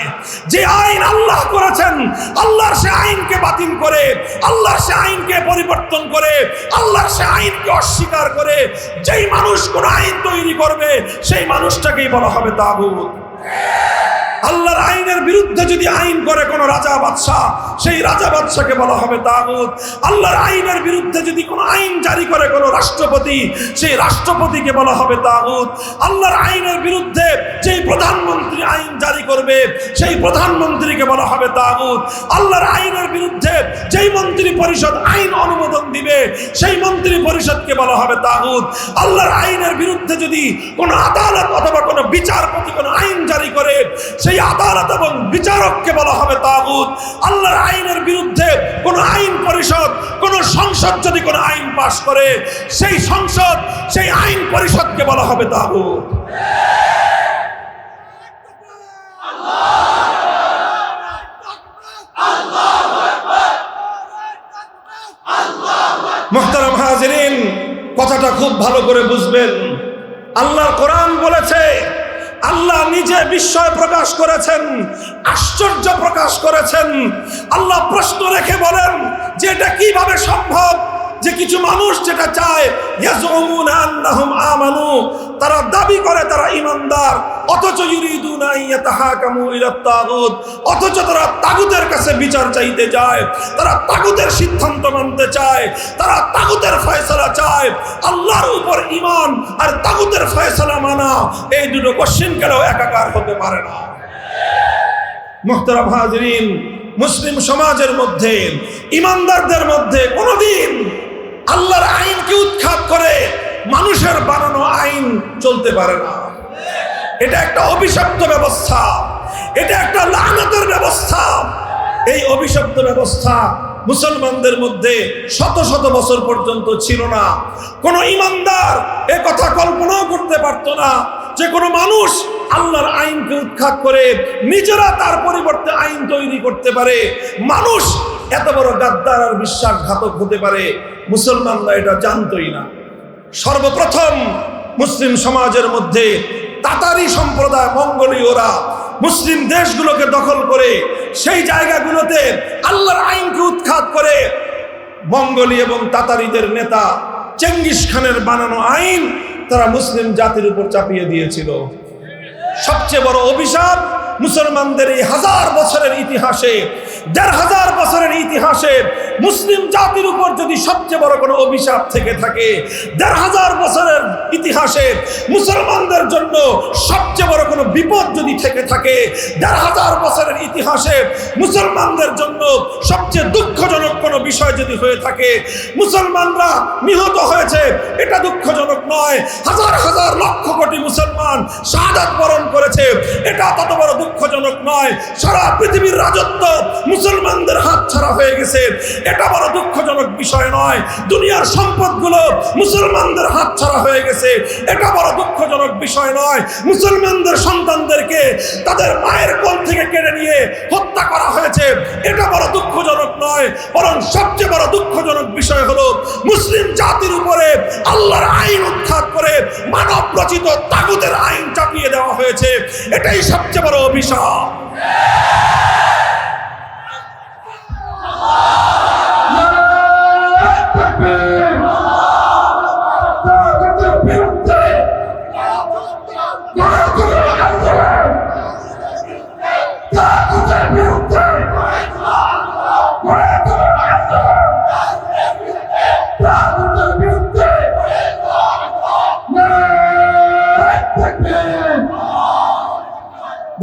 যে আইন আল্লাহ করেছেন, আল্লাহর সে আইনকে বাতিল করে, আল্লাহর সে আইনকে পরিবর্তন করে, আল্লাহর সে আইনকে অস্বীকার করে যেই মানুষ কোন আইন তৈরি করবে সেই মানুষটাকেই বলা হবে তাগুত। আল্লাহর আইনের বিরুদ্ধে যদি আইন করে কোন রাজা বাদশাহ, সেই রাজা বাদশাকে বলা হবে তাগুত। আল্লাহর আইনের বিরুদ্ধে যদি কোন আইন জারি করে কোন রাষ্ট্রপতি, সেই রাষ্ট্রপতিকে বলা হবে তাগুত। আল্লাহর আইনের বিরুদ্ধে যেই প্রধানমন্ত্রী আইন জারি করবে সেই প্রধানমন্ত্রীকে বলা হবে তাগুত। আল্লাহর আইনের বিরুদ্ধে যেই মন্ত্রী পরিষদ আইন অনুমোদন দিবে সেই মন্ত্রী পরিষদকে বলা হবে তাগুত। আল্লাহর আইনের বিরুদ্ধে যদি কোন আদালত অথবা কোন বিচারপতি কোন আইন জারি করে সেই আদালত এবং বিচারককে বলা হবে তাগুত। আল্লাহর আইনের বিরুদ্ধে কোন আইন পরিষদ, কোন সংসদ যদি কোন আইন পাশ করে সেই সংসদ, সেই আইন পরিষদকে বলা হবে তাগুত। মুহতারাম হাজিরিন, কথাটা খুব ভালো করে বুঝবেন। আল্লাহর কোরআন বলেছে, আল্লাহ নিজে বিস্ময় প্রকাশ করেছেন, আশ্চর্য প্রকাশ করেছেন। আল্লাহ প্রশ্ন রেখে বলেন যে এটা কিভাবে সম্ভব যে কিছু মানুষ যেটা চায়, ইয়াজুমুনা আন্নাহুম আমানু, তারা দাবি করে তারা ঈমানদার, অথচ ইউরিদুনা ইয়াতাহাকামু ইলাত তাগুত, অথচ তারা তাগুতের কাছে বিচার চাইতে যায়, তারা তাগুতের সিদ্ধান্ত মানতে চায়, তারা তাগুতের ফয়সালা চায়। আল্লাহর উপর ঈমান আর তাগুতের ফয়সালা মানা, এই দুটো কোশ্চেন কেউ একাকার হতে পারে না। মুহতারাম হাজিরিন, মুসলিম সমাজের মধ্যে ঈমানদারদের মধ্যে কোনোদিন আল্লাহর আইনকে উৎখাত করে মানুষের বানানো আইন চলতে পারে না। এটা একটা অভিশপ্ত ব্যবস্থা, এটা একটা লানতের ব্যবস্থা। এই অভিশপ্ত ব্যবস্থা মুসলমানদের মধ্যে শত শত বছর পর্যন্ত ছিল না। কোন ঈমানদার এ কথা কল্পনাও করতে পারত না যে কোনো মানুষ আল্লাহর আইনকে উৎখাত করে নিজেরা তার পরিবর্তে আইন তৈরি করতে পারে। মানুষ এত বড় গাদ্দার আর বিশ্বাসঘাতক হতে পারে, মুসলমানরা এটা জানতই না। সর্বপ্রথম মুসলিম সমাজের মধ্যে তাতারি সম্প্রদায়, মঙ্গোলীয়রা মুসলিম দেশগুলোকে দখল করে সেই জায়গাগুলোতে আল্লাহর আইনকে উৎখাত করে মঙ্গোলী এবং তাতারিদের নেতা চেঙ্গিস খানের বানানো আইন তারা মুসলিম জাতির উপর চাপিয়ে দিয়েছিল। সবচেয়ে বড় অভিশাপ মুসলমানদের এই 1000 বছরের ইতিহাসে, 1500 বছরের ইতিহাসে মুসলিম জাতির উপর যদি সবচেয়ে বড় কোনো অভিশাপ থেকে থাকে, ১৫০০ বছরের ইতিহাসে মুসলমানদের জন্য সবচেয়ে বড় কোনো বিপদ যদি থেকে থাকে, ১৫০০ বছরের ইতিহাসে মুসলমানদের জন্য সবচেয়ে দুঃখজনক কোনো বিষয় যদি হয়ে থাকে, মুসলমানরা নিহত হয়েছে, এটা দুঃখজনক নয়। হাজার হাজার লক্ষ কোটি মুসলমান শাহাদাত বরণ করেছে, এটা তত বড় দুঃখজনক নয়। সারা পৃথিবীর রাজত্ব মুসলমানদের হাতছাড়া হয়ে গেছে, এটা বড় দুঃখজনক বিষয় নয়। দুনিয়ার সম্পদগুলো মুসলমানদের হাতছাড়া হয়ে গেছে, এটা বড় দুঃখজনক বিষয় নয়। মুসলমানদের সন্তানদেরকে তাদের মায়ের কোল থেকে কেড়ে নিয়ে হত্যা করা হয়েছে, এটা বড় দুঃখজনক নয়। বরং সবচেয়ে বড় দুঃখজনক বিষয় হলো মুসলিম জাতির উপরে আল্লাহর আইন উৎখাত করে মানব রচিত তাগুতের আইন চাপিয়ে দেওয়া হয়েছে, এটাই সবচেয়ে বড় অভিশাপ।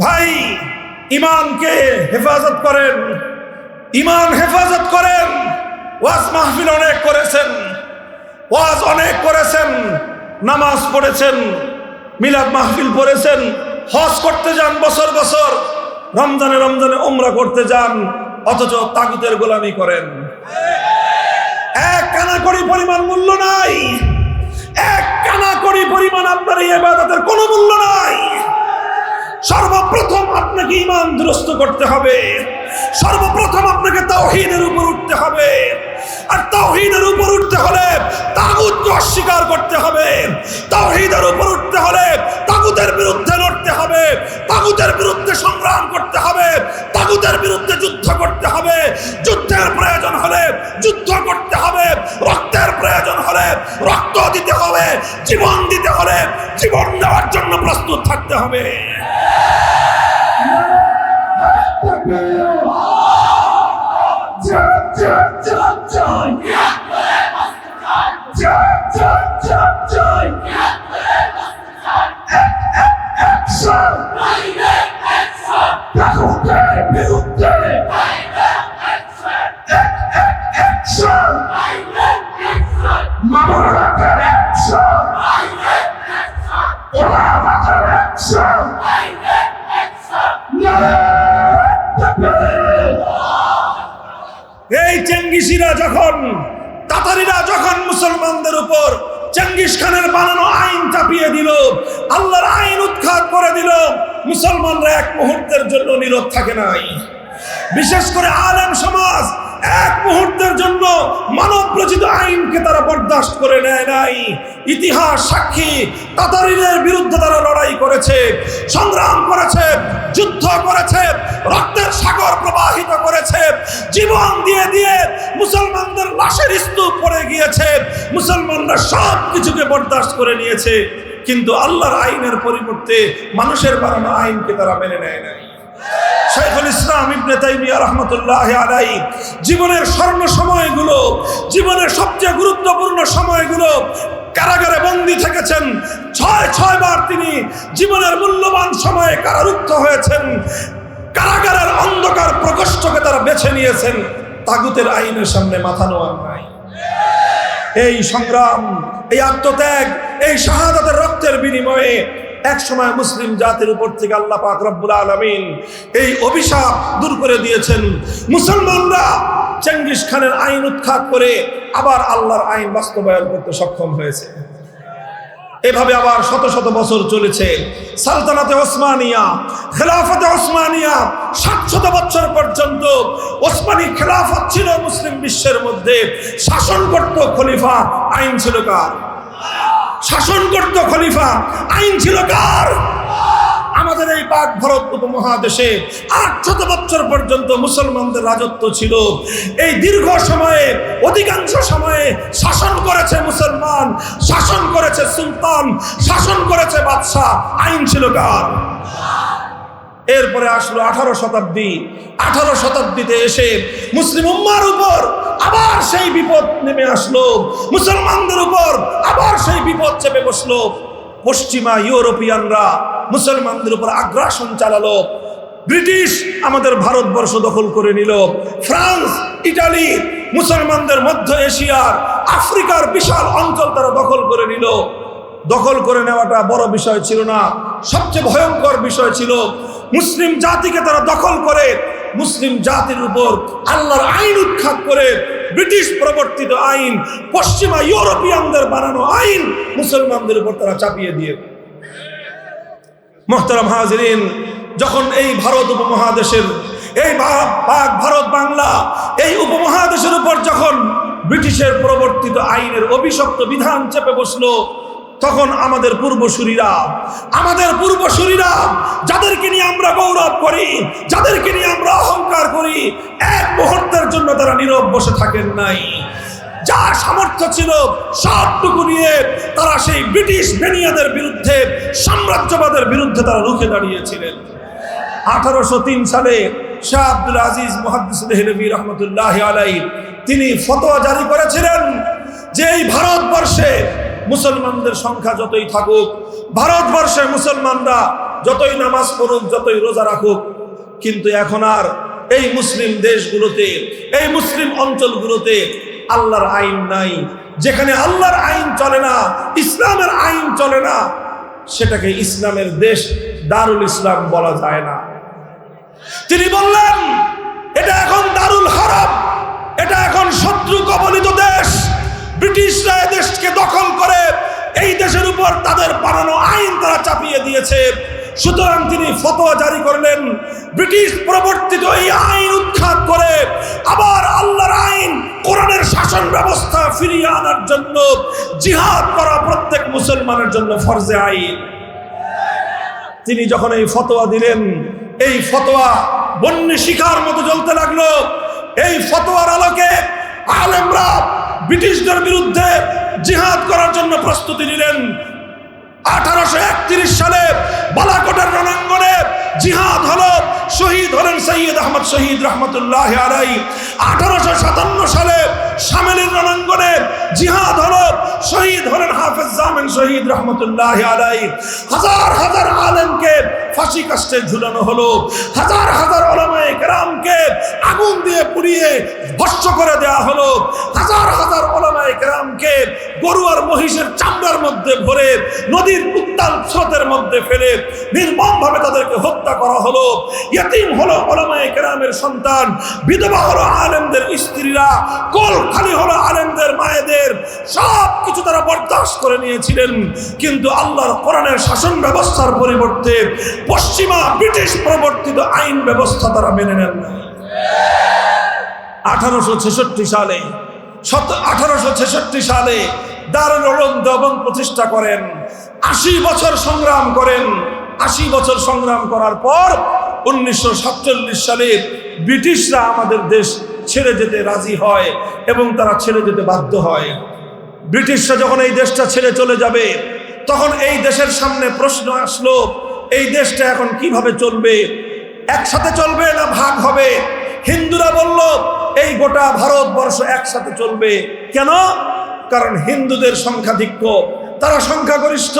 ভাই, ইমানকে হেফাজত করেন, ইমান হেফাজত করেন। ওয়াজ মাহফিল অনেক করেছেন, ওয়াজ অনেক করেছেন, নামাজ পড়েছেন, মিলাদ মাহফিল পড়েছেন, হজ করতে যান বছর বছর, রমজানে রমজানে উমরা করতে যান, অথচ তাগুতের গোলামি করেন। এক কানাকড়ি পরিমাণ মূল্য নাই, এক কানাকড়ি পরিমাণ আপনার এই ইবাদতের কোনো মূল্য নাই। সর্বপ্রথম আপনাকে ঈমান দুরস্ত করতে হবে, সর্বপ্রথম আপনাকে তাওহীদের উপর উঠতে হবে। আর তাওহীদের উপর উঠতে হলে তাগুতকে অস্বীকার করতে হবে, তাওহীদের উপর উঠতে হলে তাগুতের বিরুদ্ধে লড়তে হবে, তাগুতের বিরুদ্ধে সংগ্রাম করতে হবে, তাগুতের বিরুদ্ধে যুদ্ধ করতে হবে। যুদ্ধের প্রয়োজন হলে যুদ্ধ করতে হবে, রক্তের প্রয়োজন হলে রক্ত দিতে হবে, জীবন দিতে হলে জীবন দেওয়ার জন্য প্রস্তুত থাকতে হবে। এই চেঙ্গিসিরা যখন, তাতারিরা যখন মুসলমানদের উপর চেঙ্গিস খানের বানানো আইন চাপিয়ে দিল, আল্লাহর আইন উৎখাত করে দিল, মুসলমানরা এক মুহূর্তের জন্য নীরব থাকে নাই। বিশেষ করে আলেম সমাজ এক মুহূর্তের জন্য মানব রচিত আইনকে তারা বরদাস্ত করে নেয় নাই। ইতিহাস সাক্ষী, তাতারিদের বিরুদ্ধে তারা লড়াই করেছে, সংগ্রাম করেছে, যুদ্ধ করেছে, রক্তের সাগর প্রবাহিত করেছে, জীবন দিয়ে দিয়ে মুসলমানদের লাশের স্তূপ পড়ে গিয়েছে, মুসলমানরা সব কিছুকে বরদাস্ত করে নিয়েছে। কিন্তু আল্লাহর আইনের পরিবর্তে মানুষের বানানো আইনকে তারা মেনে নেয় নাই। শাইখুল ইসলাম ইবনে তাইমিয়া রাহমাতুল্লাহি আলাইহি জীবনের স্বর্ণ সময়গুলো, জীবনের সবচেয়ে গুরুত্বপূর্ণ সময়গুলো কারাগারে বন্দী থেকেছেন। ৬ বার তিনি জীবনের মূল্যবান সময়ে কারারুদ্ধ হয়েছেন। কারাগারের অন্ধকার প্রকোষ্ঠকে তারা বেছে নিয়েছেন, তাগুতের আইনের সামনে মাথা নোয়ার নাই। এই সংগ্রাম, এই আত্মত্যাগ, এই শাহাদাতের রক্তের বিনিময়ে এক সময় মুসলিম জাতির উপর থেকে আল্লাহ পাক রব্বুল আলামিন এই অভিশাপ দূর করে দিয়েছেন। মুসলমানরা চেঙ্গিস খানের আইন উৎখাত করে আবার আল্লাহর আইন বাস্তবায়ন করতে সক্ষম হয়েছে। এভাবে আবার শত শত বছর চলেছে। সালতানাতে ওসমানিয়া, খেলাফতে ওসমানিয়া ৭০০ বছর পর্যন্ত ওসমানী খেলাফত ছিল মুসলিম বিশ্বের মধ্যে। শাসন করত খলিফা, আইন ছিল কার? শাসন করত খলিফা, আইন ছিল কার? আমাদের এই পাক ভারত উপমহাদেশে ৮০০ বছর পর্যন্ত মুসলমানদের রাজত্ব ছিল। এই দীর্ঘ সময়ে, অধিকাংশ সময়ে শাসন করেছে মুসলমান, শাসন করেছে সুলতান, শাসন করেছে বাদশাহ, আইন ছিল কার? এরপরে আসলো 18 শতাব্দী। 18 শতাব্দীতে এসে মুসলিম উম্মার উপর আবার মুসলমানদের উপর আবার সেই বিপদ চেপে বসলো। পশ্চিমা ইউরোপিয়ানরা মুসলমানদের উপর আগ্রাসন চালালো। ব্রিটিশ আমাদের ভারতবর্ষ দখল করে নিল। ফ্রান্স, ইটালি মুসলমানদের মধ্য এশিয়ার, আফ্রিকার বিশাল অঞ্চল তারা দখল করে নিল। দখল করে নেওয়াটা বড় বিষয় ছিল না, সবচেয়ে ভয়ঙ্কর বিষয় ছিল মুসলিম জাতিকে তারা দখল করে মুসলিম জাতির উপর আল্লাহর আইন উৎখাত করে, ব্রিটিশ প্রবর্তিত আইন, পশ্চিমা ইউরোপিয়ানদের বানানো আইন মুসলমানদের উপর তারা চাপিয়ে দিয়ে। মুহতারাম হাজিরিন, যখন এই ভারত উপমহাদেশের, এই ভারত বাংলা এই উপমহাদেশের উপর যখন ব্রিটিশের প্রবর্তিত আইনের অভিশপ্ত বিধান চেপে বসলো, তখন আমাদের পূর্বসূরীরা যাদেরকে নিয়ে আমরা গৌরব করি, যাদেরকে নিয়ে আমরা অহংকার করি, এক মুহূর্তের জন্য তারা নীরব বসে থাকেন নাই। যা সামর্থ্য ছিল সবটুকু নিয়ে তারা সেই ব্রিটিশ বেনিয়াদের বিরুদ্ধে, সাম্রাজ্যবাদের বিরুদ্ধে তারা রুখে দাঁড়িয়েছিলেন। 1803 সালে শাহ আব্দুল আজিজ মুহাদ্দিস দেহলভী রহমতুল্লাহ আলাইহি তিনি ফতোয়া জারি করেছিলেন যে এই ভারতবর্ষে মুসলমানদের সংখ্যা যতই থাকুক, ভারতবর্ষে মুসলমানরা যতই নামাজ পড়ুক, যতই রোজা রাখুক, কিন্তু এখন আর এই মুসলিম দেশগুলোতে, এই মুসলিম অঞ্চলগুলোতে আল্লাহর আইন নাই। যেখানে আল্লাহর আইন চলে না, ইসলামের আইন চলে না, সেটাকে ইসলামের দেশ দারুল ইসলাম বলা যায় না। তিনি বললেন এটা এখন দারুল হারাব, এটা এখন শত্রু কবলিত দেশ। ব্রিটিশরা দেশকে দখল করে এই দেশের উপর তাদের বানানো আইন তারা চাপিয়ে দিয়েছে। সুতরাং তিনি ফতোয়া জারি করলেন, ব্রিটিশ প্রবর্তিত এই আইন উৎখাত করে আবার আল্লাহর আইন, কোরআনের শাসন ব্যবস্থা ফিরিয়ে আনার জন্য জিহাদ করা প্রত্যেক মুসলমানের জন্য ফরজে আইন। তিনি যখন এই ফতোয়া দিলেন, এই ফতোয়া বন্যী শিখার মতো জ্বলতে লাগলো। এই ফতোয়ার আলোকে আলেমরা ব্রিটিশদের বিরুদ্ধে জিহাদ করার জন্য প্রস্তুতি নিলেন। 1831 সালে বালাকোটের রণাঙ্গনে জিহাদ হলো, শহীদ হলেন সৈয়দ আহমদ শহীদ রহমতুল্লাহ আলাইহি। 1857 সালে শামেলির রণাঙ্গনে জিহাদ হলো, শহীদ হলেন হাফেজ জামিন শহীদ রহমতুল্লাহ আলাইহি। হাজার হাজার আলেমকে ফাঁসি কাস্টে ঝুলানো হলো, হাজার হাজার উলামায়ে কেরামকে আগুন দিয়ে পুড়িয়ে ভস্ম করে দেওয়া হলো, হাজার হাজার উলামায়ে কেরামকে গরু আর মহিষের চামড়ার মধ্যে ভরে নদীর উত্তাল স্রোতের মধ্যে ফেলে নির্মমভাবে তাদেরকে হত্যা করা হলো। ইয়তীম হলো উলামায়ে কেরামের সন্তান, বিধবা হলো আলেমদের স্ত্রীরা, কোল খালি হলো আলেমদের মায়েদের। সব কিছু তারা বরদাস্ত করে নিয়েছিলেন, কিন্তু আল্লাহর কোরআনের শাসন ব্যবস্থার পরিবর্তে পশ্চিমা ব্রিটিশ প্রবর্তিত আইন ব্যবস্থা তারা মেনে নেন না। 1866 সালে দারুল উলুম দেওবন্দ প্রতিষ্ঠা করেন। 80 বছর সংগ্রাম করেন। 80 বছর সংগ্রাম করার পর 1947 সালে ব্রিটিশরা আমাদের দেশ ছেড়ে যেতে রাজি হয় এবং তারা ছেড়ে যেতে বাধ্য হয়। ব্রিটিশরা যখন এই দেশটা ছেড়ে চলে যাবে, তখন এই দেশের সামনে প্রশ্ন আসলো, এই দেশটা এখন কিভাবে চলবে? একসাথে চলবে না ভাগ হবে? হিন্দুরা বলল এই গোটা ভারতবর্ষ একসাথে চলবে। কেন? কারণ হিন্দুদের সংখ্যাধিক্য, তারা সংখ্যাগরিষ্ঠ।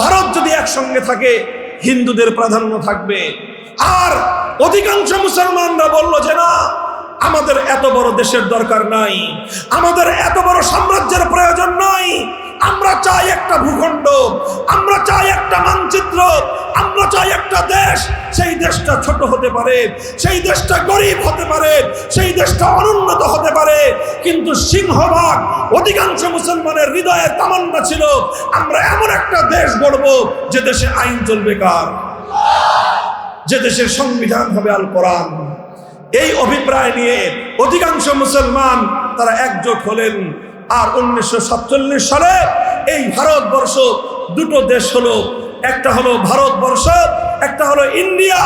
ভারত যদি একসঙ্গে থাকে হিন্দুদের প্রাধান্য থাকবে। আর অধিকাংশ মুসলমানরা বলল যে না, আমাদের এত বড় দেশের দরকার নাই, আমাদের এত বড় সাম্রাজ্যের প্রয়োজন নাই। আমরা চাই একটা ভূখণ্ড, আমরা চাই একটা মানচিত্র, আমরা চাই একটা দেশ। সেই দেশটা ছোট হতে পারে, সেই দেশটা গরিব হতে পারে, সেই দেশটা অনুন্নত হতে পারে, কিন্তু সিংহভাগ অধিকাংশ মুসলমানের হৃদয়ের তামান্না ছিল আমরা এমন একটা দেশ গড়ব যে দেশে আইন চলবে কার? যে দেশের সংবিধান হবে আল কোরআন। এই অভিপ্রায় নিয়ে অধিকাংশ মুসলমান তারা একজোট হলেন। আর 1947 সালে এই ভারতবর্ষ দুটো দেশ হলো, একটা হলো ভারতবর্ষ, একটা হলো ইন্ডিয়া,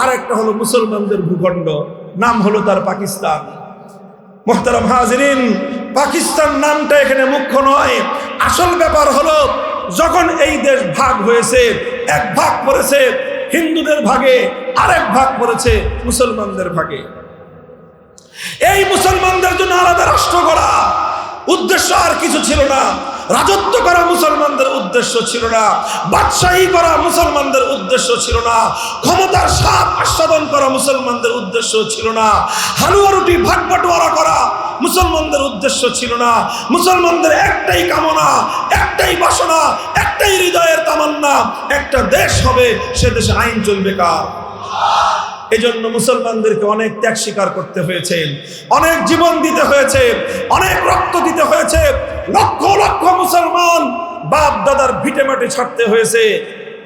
আর একটা হলো মুসলমানদের ভূখণ্ড, নাম হলো তার পাকিস্তান। মুহতারাম হাজিরিন, পাকিস্তান নামটা এখানে মুখ্য নয়। আসল ব্যাপার হলো যখন এই দেশ ভাগ হয়েছে, এক ভাগ পড়েছে হিন্দুদের ভাগে, আরেক ভাগ পড়েছে মুসলমানদের ভাগে। এই মুসলমানদের জন্য আলাদা রাষ্ট্র গড়া, উদ্দেশ্য আর ছিল না, রাজত্ব করা মুসলমানদের উদ্দেশ্য ছিল না, বাদশাহী করা মুসলমানদের উদ্দেশ্য ছিল না, ক্ষমতার স্বাদ আস্বাদন করা মুসলমানদের উদ্দেশ্য ছিল না, হালুয়া রুটি ভাগ বাটোয়ারা করা মুসলমানদের উদ্দেশ্য ছিল না। মুসলমানদের একটাই কামনা, একটাই বাসনা, একটাই হৃদয়ের তামান্না, একটা দেশ হবে, সে দেশে আইন চলবে কার? এজন্য মুসলমানদেরকে অনেক ত্যাগ স্বীকার করতে হয়েছে, অনেক জীবন দিতে হয়েছে, অনেক রক্ত দিতে হয়েছে, লক্ষ লক্ষ মুসলমান বাপ দাদার ভিটে মাটি ছাড়তে হয়েছে।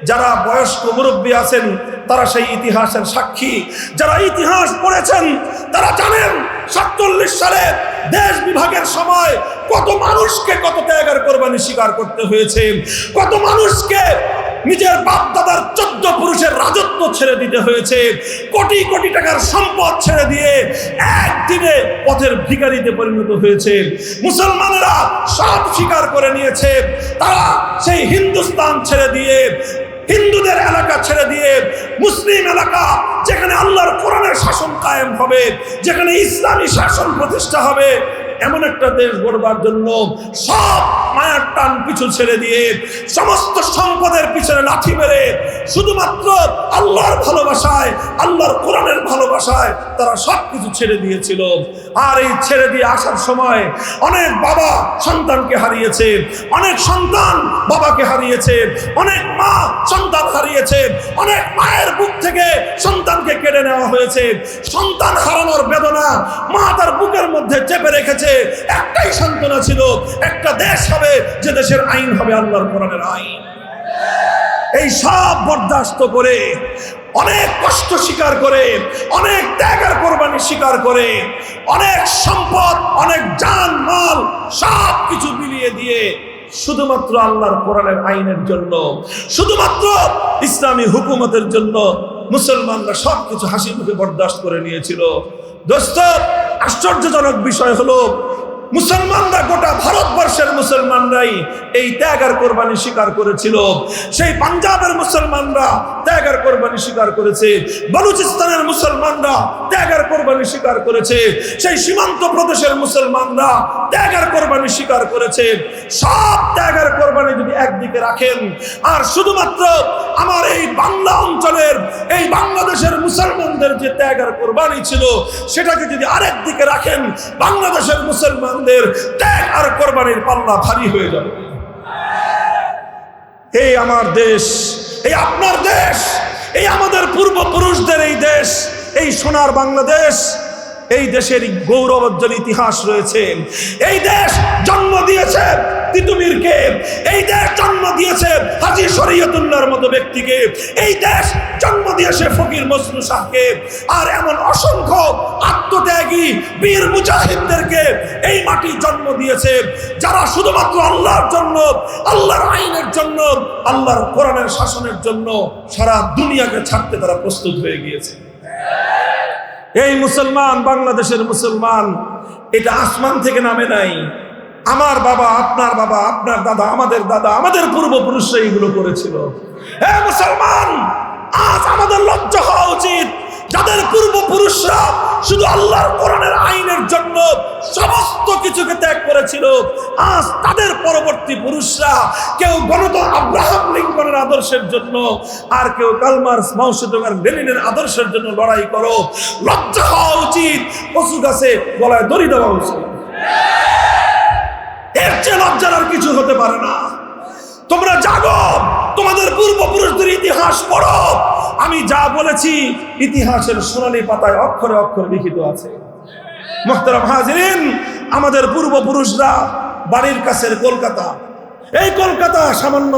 যারা বয়স্ক মুরব্বী আছেন তারা সেই ইতিহাসের সাক্ষী, যারা ইতিহাস পড়েছেন তারা জানেন 47 সালে দেশ বিভাগের সময় কত মানুষকে কত ত্যাগের কোরবানি স্বীকার করতে হয়েছে, কত মানুষকে নিজের বাপ দাদার 14 পুরুষের রাজত্ব ছেড়ে দিতে হয়েছে, কোটি কোটি টাকার সম্পদ ছেড়ে দিয়ে একদিনে পথের ভিখারিতে পরিণত হয়েছে। মুসলমানেরা সব স্বীকার করে নিয়েছে, তারা সেই হিন্দুস্তান ছেড়ে দিয়ে, হিন্দুদের এলাকা ছেড়ে দিয়ে মুসলিম এলাকা, যেখানে আল্লাহর কোরআনের শাসন কায়েম হবে, যেখানে ইসলামী শাসন প্রতিষ্ঠা হবে, এমন একটা দেশ গড়বার জন্য সব মায়ার টান পিছু ছেড়ে দিয়ে, সমস্ত সম্পদের পিছনে লাথি মেরে, শুধুমাত্র আল্লাহর ভালোবাসায়, আল্লাহর কোরআনের ভালোবাসায় তারা সব কিছু ছেড়ে দিয়েছিল। আর এই ছেড়ে দিয়ে আসার সময় অনেক বাবা সন্তানকে হারিয়েছে, অনেক সন্তান বাবাকে হারিয়েছে, অনেক মা সন্তান হারিয়েছে, অনেক মায়ের বুক থেকে সন্তানকে কেড়ে নেওয়া হয়েছে। সন্তান হারানোর বেদনা মা তার বুকের মধ্যে চেপে রেখেছে। একটাই সান্ত্বনা ছিল, একটা দেশ হবে যে দেশের আইন হবে আল্লাহর কোরআনের আইন। এই সব বরদাস্ত করে, অনেক কষ্ট স্বীকার করে, অনেক ত্যাগের কোরবানি স্বীকার করে, অনেক সম্পদ, অনেক জান মাল সব কিছু বিলিয়ে দিয়ে শুধুমাত্র আল্লাহর কোরআনের আইনের জন্য, শুধুমাত্র ইসলামী হুকুমতের জন্য মুসলমানরা সবকিছু হাসি মুখে বরদাস্ত করে নিয়েছিল। দোস্ত, আশ্চর্যজনক বিষয় হলো মুসলমানরা, গোটা ভারতবর্ষের মুসলমানরাই এই ত্যাগ আর কোরবানি স্বীকার করেছিল। সেই পাঞ্জাবের মুসলমানরা ত্যাগ আর কোরবানি স্বীকার করেছে, বলুচিস্তানের মুসলমানরা ত্যাগ আর কোরবানি স্বীকার করেছে, সেই সীমান্ত প্রদেশের মুসলমানরা ত্যাগ আর কোরবানি স্বীকার করেছে। সব ত্যাগ আর কোরবানি যদি একদিকে রাখেন, আর শুধুমাত্র আমার এই বাংলা অঞ্চলের, এই বাংলাদেশের মুসলমানদের যে ত্যাগ আর কোরবানি ছিল সেটাকে যদি আরেক দিকে রাখেন, বাংলাদেশের মুসলমান ত্যাগ আর কোরবানির পাল্লা ভারী হয়ে যাবে। এই আমার দেশ, এই আপনার দেশ, এই আমাদের পূর্বপুরুষদের এই দেশ, এই সোনার বাংলাদেশ, এই দেশের গৌরবোজ্জ্বল ইতিহাস রয়েছে। এই দেশ জন্ম দিয়েছে তিতুমিরকে, এই দেশ জন্ম দিয়েছে হাজী শরীয়তুল্লাহর মতো ব্যক্তিকে, এই দেশ জন্ম দিয়েছে ফকির মজনু শাহকে, আর এমন অসংখ্য আত্মত্যাগী বীর মুজাহিদদেরকে এই মাটি জন্ম দিয়েছে, যারা শুধুমাত্র আল্লাহর জন্য, আল্লাহর আইনের জন্য, আল্লাহর কোরআনের শাসনের জন্য সারা দুনিয়াকে ছাড়তে তারা প্রস্তুত হয়ে গিয়েছে। এই মুসলমান, বাংলাদেশের মুসলমান, এটা আসমান থেকে নামে নাই। আমার বাবা, আপনার বাবা, আপনার দাদা, আমাদের দাদা, আমাদের পূর্বপুরুষরা এইগুলো করেছিল। হে মুসলমান, আজ আমাদের লজ্জা হওয়া উচিত, যাদের পূর্বপুরুষরা শুধু আল্লাহর কোরআনের আইনের জন্য সমস্ত কিছুকে ত্যাগ করেছিল, আজ তাদের পরবর্তী পুরুষরা কেউ গণতন্ত্র আব্রাহাম লিঙ্কনের আদর্শের জন্য, আর কেউ কার্ল মার্কস, মাও সেতুং, লেনিনের আদর্শের জন্য লড়াই করো। লজ্জা হওয়া উচিত, কচু গাছে গলায় দড়ি দেওয়া উচিত। এর চেয়ে লজ্জার আর কিছু হতে পারে না। তোমরা জাগো, তোমাদের পূর্বপুরুষদের ইতিহাস পড়ো। আমি যা বলেছি ইতিহাসের সোনালী পাতায় অক্ষরে অক্ষরে লিখিত আছে। মুহতারাম হাজিরিন, আমাদের পূর্বপুরুষরা বাড়ির কাছের কলকাতা, এই কলকাতা সামান্য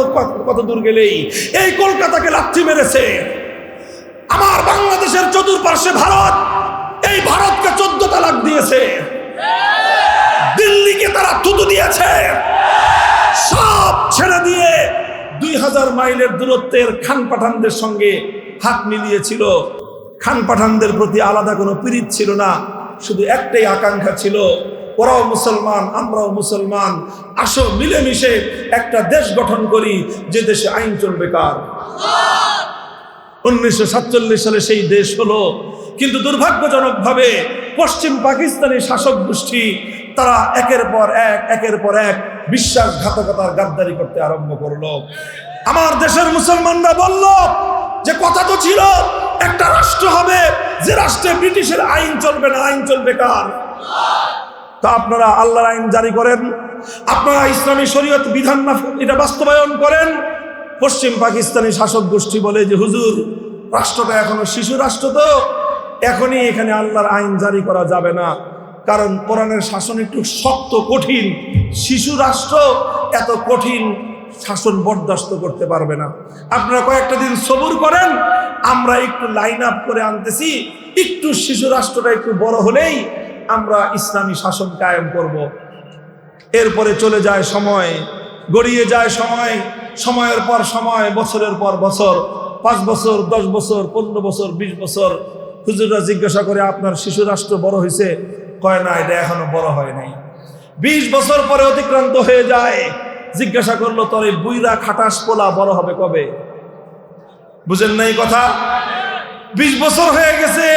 কত দূর গেলেই এই কলকাতাকে লাথি মেরেছে। আমার বাংলাদেশের চতুর্পার্শ্বে ভারত, এই ভারতকে 14 তালাক দিয়েছে, দিল্লিকে তারা থুতু দিয়েছে, সব ছেড়ে দিয়ে 2000 মাইলের দূরত্বের খান পাঠানদের সঙ্গে হাত মিলিয়েছিল। খান পাঠানদের প্রতি আলাদা কোনো পীড়িত ছিল না, শুধু একটাই আকাঙ্ক্ষা ছিল, ওরাও মুসলমান, আমরাও মুসলমান, আসো মিলেমিশে একটা দেশ গঠন করি, যে দেশে আইন চলবে কার? 1947 সালে সেই দেশ হলো। কিন্তু দুর্ভাগ্যজনকভাবে পশ্চিম পাকিস্তানি শাসক গোষ্ঠী তারা একের পর এক বিশ্বাসঘাতকতার গাদ্দারি করতে আরম্ভ করলো। আমার দেশের মুসলমানরা বলল যে কথা তো ছিল একটা রাষ্ট্র হবে, যে রাষ্ট্রে ব্রিটিশের আইন চলবে না, আইন চলবে কার? তা আপনারা আল্লাহর আইন জারি করেন, আপনারা ইসলামী শরীয়ত বিধান এটা বাস্তবায়ন করেন। পশ্চিম পাকিস্তানি শাসক গোষ্ঠী বলে যে হুজুর, রাষ্ট্রটা এখনো শিশু রাষ্ট্র, তো এখনই এখানে আল্লাহর আইন জারি করা যাবে না, কারণ কোরআনের শাসন একটু শক্ত কঠিন, শিশু রাষ্ট্র এত কঠিন শাসন বরদাস্ত করতে পারবে না। আপনারা কয়েকটা দিন সবুর করেন, আমরা একটু লাইন আপ করে আনতেছি, একটু শিশু রাষ্ট্রটা একটু বড় হলেই আমরা ইসলামী শাসন কায়েম করব। এরপরে চলে যায় সময়, গড়িয়ে যায় সময়, সময়ের পর সময়, বছরের পর বছর, 5 বছর, 10 বছর, 15 বছর, 20 বছর। হুজুররা জিজ্ঞাসা করে আপনার শিশু রাষ্ট্র বড় হয়েছে? কয় না, এটা এখনো বড় হয় নাই। 20 বছর পরে অতিক্রান্ত হয়ে যায়, জিজ্ঞাসা করলো তোর এই বুইরা খাটাস পোলা বড় হবে কবে? বুঝেন নাই কথা? 20 বছর হয়ে গেছে,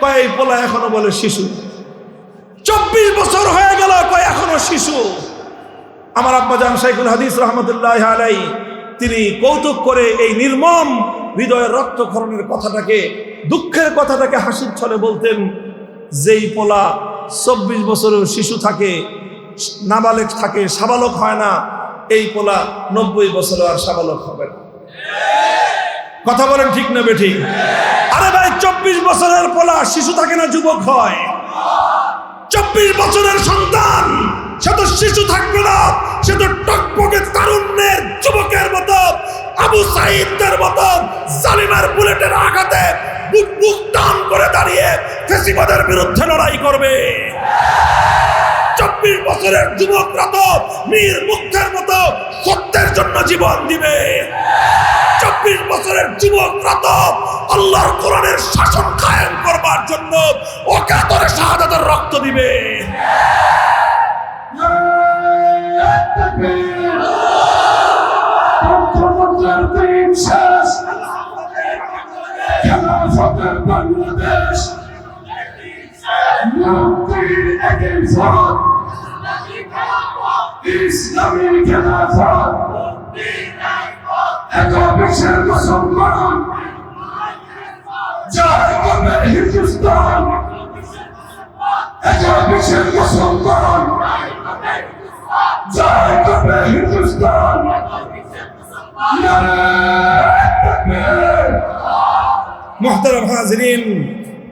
কয় এই পোলা এখনো বলে শিশু। 24 বছর হয়ে গেল, কয় এখনো শিশু। আমার আব্বাজান শাইখুল হাদিস রহমতুল্লাহ আলাইহি তিনি কৌতুক করে এই নির্মম হৃদয়ের রক্তক্ষরণের কথাটাকে, দুঃখের কথাটাকে হাসির ছলে বলতেন, যেই পোলা 24 বছরের শিশু থাকে, নাবালেগ থাকে, সাবালক হয় না, এই পোলা 90 বছর আর সাবালক হবে না। কথা বলেন ঠিক না বেঠিক? আরে ভাই, 24 বছরের পোলা শিশু থাকে না, যুবক হয়। 24 বছরের সন্তান সে তো শিশু থাকবে না, সে তো টকবকে তারুণ্যের যুবকের মতো, আবু সাঈদের মতো জালিমের বুলেটের আঘাতে বুক টান করে দাঁড়িয়ে ফ্যাসিবাদের বিরুদ্ধে লড়াই করবে। 24 বছরের যুবকরা তো মীর মুগ্ধের মতো সত্যের জন্য জীবন দিবে। 24 বছরের যুবকরা তো আল্লাহর কোরআনের শাসন কায়েম করবার জন্য অকাতরে শাহাদাতের রক্ত দিবে। ইসলামী খেলাফত একাদশের মুসলমান জয় করবে হিন্দুস্তান, একাদশের মুসলমান জয় করবে হিন্দুস্তান। মুহতারাম হাজিরিন,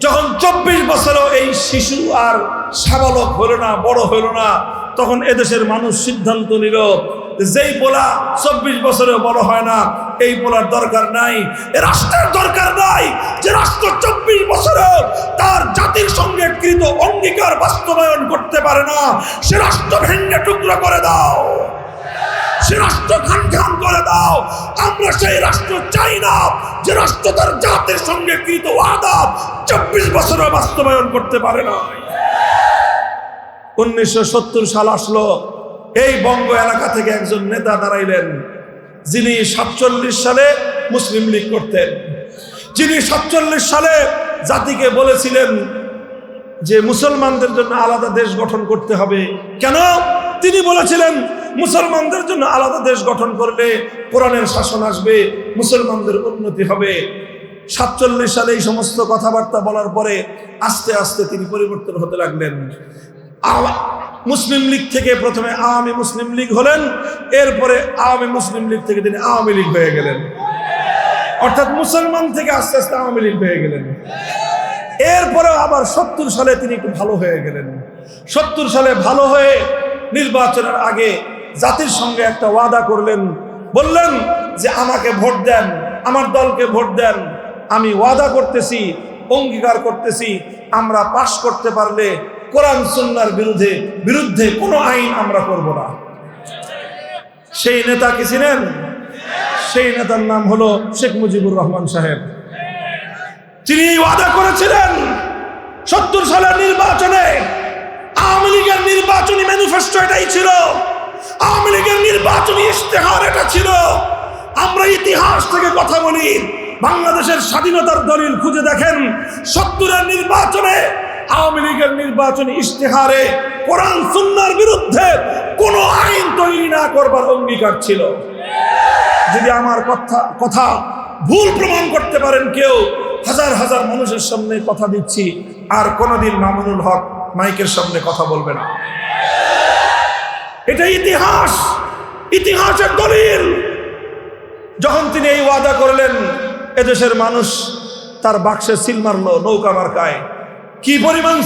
যখন 24 বছরও এই শিশু আর সাবালক হলো না, বড় হলো না, তখন এদেশের মানুষ সিদ্ধান্ত নিল, যেই পোলা 24 বছরেও বড় হয় না, এই পোলার দরকার নাই, এ রাষ্ট্রের দরকার নাই। যে রাষ্ট্র 24 বছরেও তার জাতির সঙ্গে কৃত অঙ্গীকার বাস্তবায়ন করতে পারে না, সে রাষ্ট্র ভেঙে টুকরো করে দাও, সে রাষ্ট্র খান খান করে দাও। আমরা সেই রাষ্ট্র চাই না যে রাষ্ট্র তার জাতির সঙ্গে কৃত ওয়াদা 24 বছরে বাস্তবায়ন করতে পারে না। 1970 সাল আসলো, এই বঙ্গ এলাকা থেকে একজন নেতা দাঁড়াইলেন, যিনি 47 সালে মুসলিম লীগ করতেন, যিনি 47 সালে জাতিকে বলেছিলেন যে মুসলমানদের জন্য আলাদা দেশ গঠন করতে হবে। কেন? তিনি বলেছিলেন মুসলমানদের জন্য আলাদা দেশ গঠন করলে কোরআনের শাসন আসবে, মুসলমানদের উন্নতি হবে। 47 সালে এই সমস্ত কথাবার্তা বলার পরে আস্তে আস্তে তিনি পরিবর্তন হতে লাগলেন। মুসলিম লীগ থেকে প্রথমে আওয়ামী মুসলিম লীগ হলেন, এরপরে আওয়ামী মুসলিম লীগ থেকে তিনি আওয়ামী লীগ হয়ে গেলেন, অর্থাৎ মুসলমান থেকে আস্তে আস্তে আওয়ামী লীগ হয়ে গেলেন। এরপরে আবার 70 সালে তিনি একটু ভালো হয়ে গেলেন। 70 সালে ভালো হয়ে নির্বাচনের আগে জাতির সঙ্গে একটা ওয়াদা করলেন, বললেন যে আমাকে ভোট দেন, আমার দলকে ভোট দেন, আমি ওয়াদা করতেছি, অঙ্গীকার করতেছি, আমরা পাশ করতে পারলে কোরআন সুন্নাহর বিরুদ্ধে কোনো আইন আমরা করব না। সেই নেতা কি ছিলেন? সেই নেতার নাম হলো শেখ মুজিবুর রহমান সাহেব। তিনি ওয়াদা করেছিলেন 70 সালের নির্বাচনে, আওয়ামী লীগের নির্বাচনী ম্যানিফেস্টো এটাই ছিল, আওয়ামী লীগের নির্বাচনী ইশতেহার এটা ছিল। আমরা ইতিহাস থেকে কথা বলি, বাংলাদেশের স্বাধীনতার দলিল খুঁজে দেখেন, 70-এর নির্বাচনে আওয়ামী লীগের নির্বাচনী ইশতেহারে কোরআন সুন্নাহর বিরুদ্ধে কোনো আইন তৈরি না করবার অঙ্গীকার ছিল। যদি আমার কথা ভুল প্রমাণ করতে পারেন কেউ, হাজার হাজার মানুষের সামনে কথা দিচ্ছি, আর কোনোদিন মামুনুল হক মাইকের সামনে কথা বলবে না। এটা ইতিহাস, ইতিহাসের দলিল। যখন তিনি এই ওয়াদা করলেন, এদেশের মানুষ তার বাক্সে সিল মারলো নৌকা মার্কায়। কি পরিমাণ